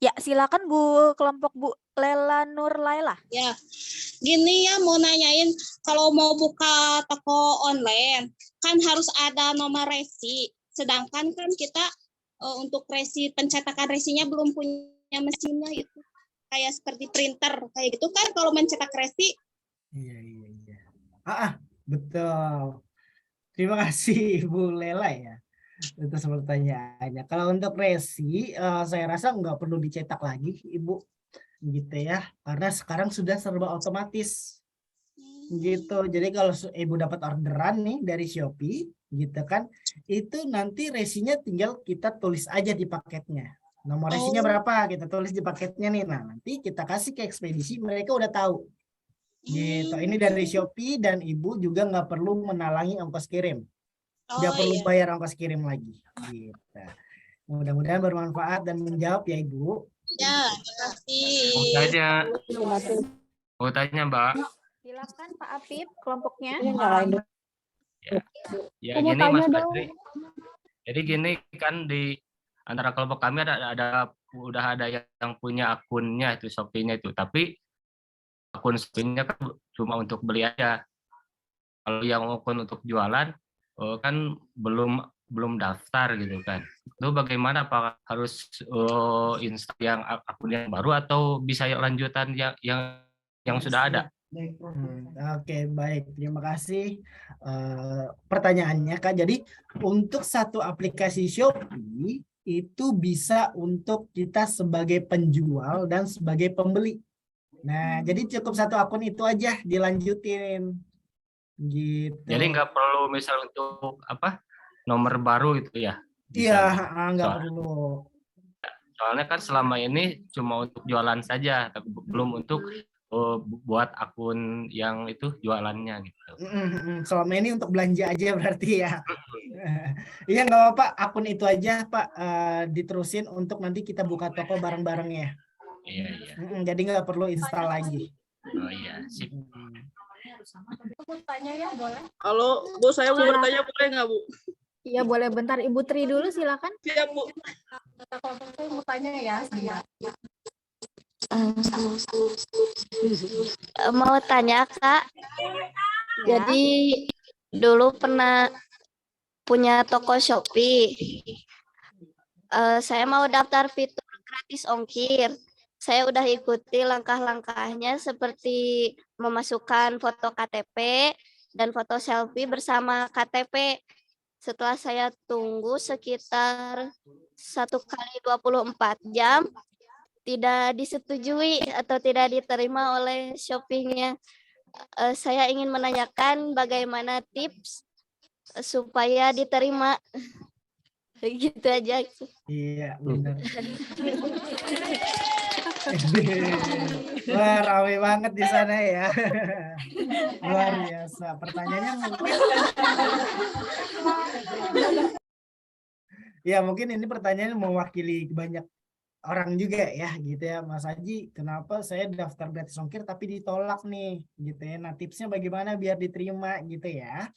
Ya, silakan Bu, kelompok Bu Lela Nur Laila. Ya, gini ya mau nanyain, kalau mau buka toko online kan harus ada nomor resi. Sedangkan kan kita untuk resi, pencetakan resinya belum punya mesinnya itu. Kayak seperti printer kayak gitu kan kalau mencetak resi. Iya. Betul. Terima kasih Ibu Lela ya atas pertanyaannya. Kalau untuk resi, saya rasa nggak perlu dicetak lagi Ibu, gitu ya, karena sekarang sudah serba otomatis, gitu. Jadi kalau Ibu dapat orderan nih dari Shopee, gitu kan, itu nanti resinya tinggal kita tulis aja di paketnya. Nomor resinya berapa, kita tulis di paketnya nih. Nah, nanti kita kasih ke ekspedisi, mereka udah tahu. Gitu. Ini dari Shopee dan Ibu juga nggak perlu menalangi ongkos kirim. Nggak perlu bayar ongkos kirim lagi. Gitu. Mudah-mudahan bermanfaat dan menjawab ya Ibu. Ya, terima kasih. Mau tanya Mbak. Silakan Pak Apip, kelompoknya. Ya gini Mas Patri. Jadi gini kan di antara kelompok kami udah ada yang punya akunnya itu Shopee-nya itu, tapi akun Shopee-nya kan cuma untuk beli aja. Kalau yang akun untuk jualan kan belum daftar gitu kan. Itu bagaimana, Pak? Harus install yang akun yang baru atau bisa lanjutan yang sudah ada? Oke, baik. Terima kasih pertanyaannya, Kak. Jadi untuk satu aplikasi Shopee itu bisa untuk kita sebagai penjual dan sebagai pembeli. Nah, jadi cukup satu akun itu aja dilanjutin, gitu. Jadi nggak perlu misal untuk nomor baru itu ya? Iya, nggak perlu. Soalnya kan selama ini cuma untuk jualan saja, tapi belum untuk buat akun yang itu jualannya gitu. Selama ini untuk belanja aja berarti ya. Iya nggak apa-apa, akun itu aja Pak, diterusin untuk nanti kita buka toko bareng-bareng ya. Iya. Jadi nggak perlu install lagi. Oh iya, sip. Tanya ya, boleh? Halo, Bu, saya mau bertanya boleh nggak, Bu? Iya, boleh. Bentar, Ibu Tri dulu silakan. Siap, Bu. Kalau saya mau tanya ya, Mau tanya Kak, Ya. jadi dulu pernah punya toko Shopee. Saya mau daftar fitur gratis ongkir. Saya udah ikuti langkah-langkahnya seperti memasukkan foto KTP dan foto selfie bersama KTP. Setelah saya tunggu sekitar 1 kali 24 jam, tidak disetujui atau tidak diterima oleh Shopee-nya. Saya ingin menanyakan bagaimana tips supaya diterima. Gitu aja. Iya, benar. Wah, ramai banget di sana ya. Luar biasa. Pertanyaannya mungkin ya mungkin ini pertanyaan mewakili banyak orang juga ya gitu ya, Mas Haji. Kenapa saya daftar gratis ongkir tapi ditolak nih gitu ya. Nah, tipsnya bagaimana biar diterima gitu ya.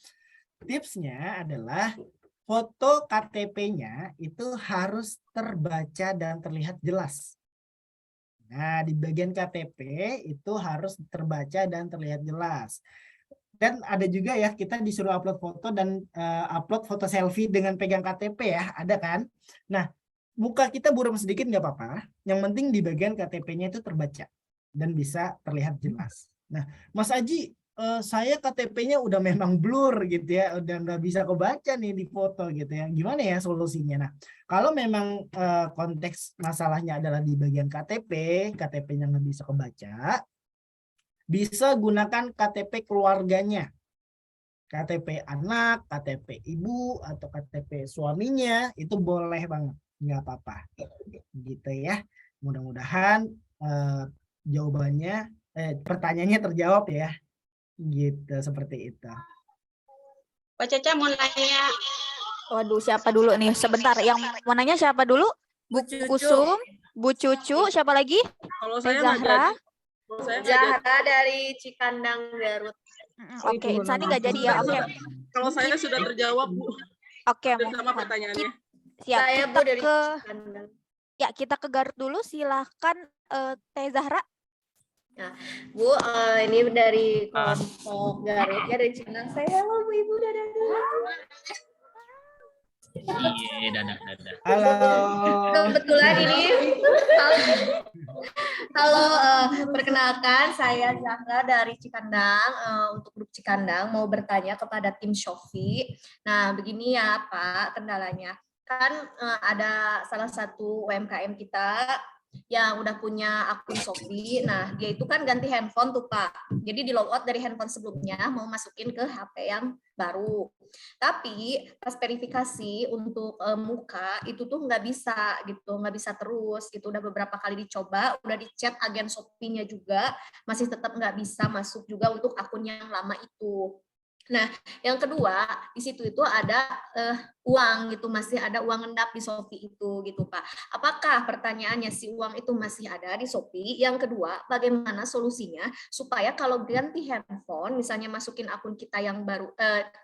Tipsnya adalah foto KTP-nya itu harus terbaca dan terlihat jelas. Nah, di bagian KTP itu harus terbaca dan terlihat jelas. Dan ada juga ya, kita disuruh upload foto dan upload foto selfie dengan pegang KTP ya, ada kan? Nah, muka kita buram sedikit nggak apa-apa. Yang penting di bagian KTP-nya itu terbaca dan bisa terlihat jelas. Nah, Mas Aji, saya KTP-nya udah memang blur gitu ya, udah nggak bisa kebaca nih di foto gitu ya. Gimana ya solusinya? Nah, kalau memang konteks masalahnya adalah di bagian KTP-nya nggak bisa kebaca, bisa gunakan KTP keluarganya. KTP anak, KTP ibu, atau KTP suaminya, itu boleh banget. Nggak apa-apa. Gitu ya. Mudah-mudahan jawabannya, pertanyaannya terjawab ya. Gitu, seperti itu. Pak Caca mau nanya. Waduh, siapa dulu nih? Sebentar, yang mau nanya siapa dulu? Bu Kusum, Bu Cucu, siapa lagi? Kalau saya Zahra. Zahra dari Cikandang, Garut. Oke, Insani nggak jadi ya. Oke. Kalau saya sudah terjawab, Bu. Oke, sama pertanyaannya. Siap. Saya Kita Bu dari ke Cikandang. ya kita ke Garut dulu. Silahkan Teh Zahra. Nah, Bu, ini dari kelompok Garut ya, dari Cikandang. Saya halo Bu Ibu, dadah. Iya, dadah. Halo. Kebetulan ini halo, perkenalkan saya Zahra dari Cikandang, untuk grup Cikandang mau bertanya kepada tim Shopee. Nah, begini ya Pak, kendalanya kan ada salah satu UMKM kita yang udah punya akun Shopee. Nah, dia itu kan ganti handphone tuh Pak. Jadi di logout dari handphone sebelumnya mau masukin ke HP yang baru. Tapi pas verifikasi untuk muka itu tuh nggak bisa gitu, nggak bisa terus gitu. Udah beberapa kali dicoba, udah dichat agen Shopee-nya juga, masih tetap nggak bisa masuk juga untuk akun yang lama itu. Nah, yang kedua di situ itu ada uang gitu, masih ada uang ngendap di Shopee itu gitu Pak. Apakah pertanyaannya si uang itu masih ada di Shopee? Yang kedua, bagaimana solusinya supaya kalau ganti handphone, misalnya masukin akun kita yang baru,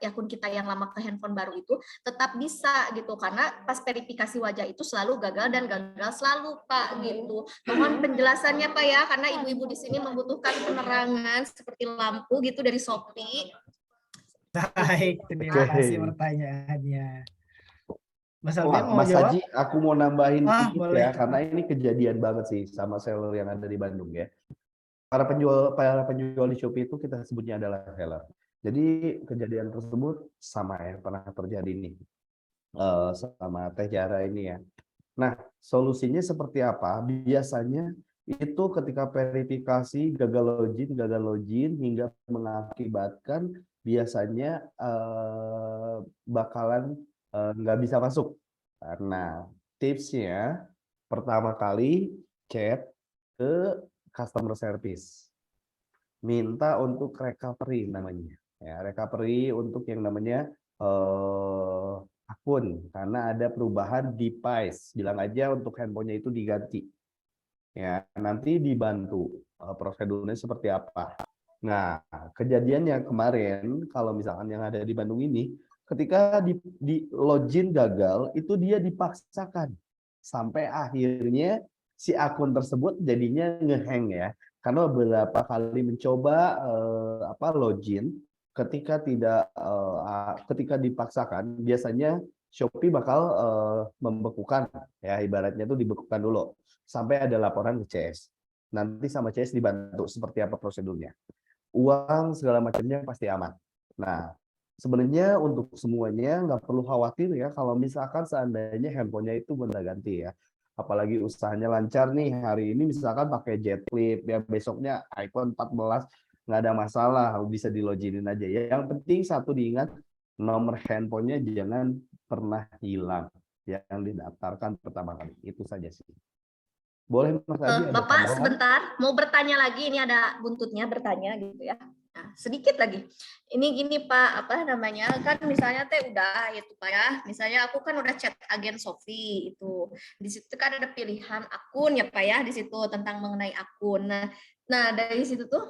akun kita yang lama ke handphone baru itu tetap bisa gitu, karena pas verifikasi wajah itu selalu gagal dan gagal selalu Pak gitu. Mohon penjelasannya Pak ya, karena ibu-ibu di sini membutuhkan penerangan seperti lampu gitu dari Shopee. Baik, terima kasih pertanyaannya. Mas Alfian mau Mas jawab? Haji, aku mau nambahin sedikit boleh. ya, karena ini kejadian banget sih sama seller yang ada di Bandung ya. Para penjual di Shopee itu kita sebutnya adalah seller. Jadi kejadian tersebut sama ya, pernah terjadi nih sama Teh Jara ini ya. Nah, solusinya seperti apa? Biasanya itu ketika verifikasi gagal login hingga mengakibatkan biasanya bakalan nggak bisa masuk. Nah, tipsnya pertama kali chat ke customer service, minta untuk recovery namanya. Ya, recovery untuk yang namanya akun karena ada perubahan device. Bilang aja untuk handphonenya itu diganti. Ya, nanti dibantu prosedurnya seperti apa. Nah, kejadiannya kemarin kalau misalkan yang ada di Bandung ini, ketika di login gagal, itu dia dipaksakan sampai akhirnya si akun tersebut jadinya ngehang ya, karena beberapa kali mencoba login ketika ketika dipaksakan biasanya Shopee bakal membekukan ya, ibaratnya itu dibekukan dulu sampai ada laporan ke CS. Nanti sama CS dibantu seperti apa prosedurnya. Uang segala macamnya pasti aman. Nah, sebenarnya untuk semuanya nggak perlu khawatir ya kalau misalkan seandainya handphonenya itu gonta-ganti ya. Apalagi usahanya lancar nih, hari ini misalkan pakai Jet Flip ya, besoknya iPhone 14 nggak ada masalah, bisa diloginin aja ya. Yang penting satu diingat, nomor handphonenya jangan pernah hilang yang didaftarkan pertama kali. Itu saja sih. Boleh Mas Adi, ada Bapak tambahan? sebentar, mau bertanya lagi, ini ada buntutnya bertanya gitu ya. Nah, sedikit lagi. Ini gini Pak, apa namanya? Kan misalnya teh udah itu Pak ya. Misalnya aku kan udah chat agen Shopee itu. Di situ kan ada pilihan akun ya Pak ya, di situ tentang mengenai akun. Nah dari situ tuh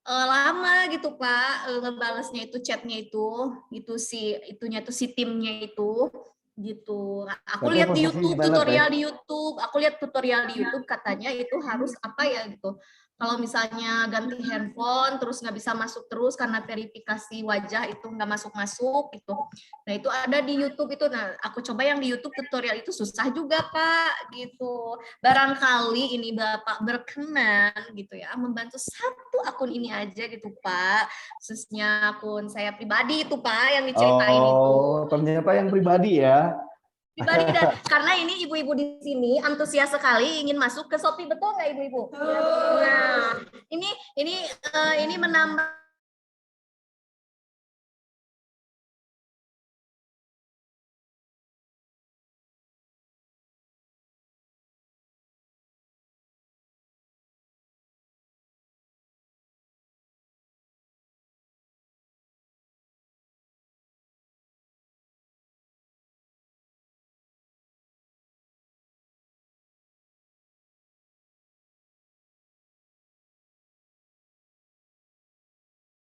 lama gitu Pak ngebalesnya itu chatnya itu gitu si itunya tuh si timnya itu gitu. Aku Tapi lihat di posisinya YouTube gimana, tutorial Teh? di YouTube, aku lihat tutorial di YouTube katanya itu harus apa ya gitu. Kalau misalnya ganti handphone terus nggak bisa masuk terus karena verifikasi wajah itu nggak masuk gitu. Nah itu ada di YouTube itu. Nah aku coba yang di YouTube tutorial itu susah juga Pak gitu. Barangkali ini Bapak berkenan gitu ya membantu satu akun ini aja gitu Pak. Khususnya akun saya pribadi itu Pak yang diceritain itu. Oh, ternyata yang pribadi ya. Pribadi karena ini ibu-ibu di sini antusias sekali ingin masuk ke Shopee, betul nggak ibu-ibu? Nah, ini menambah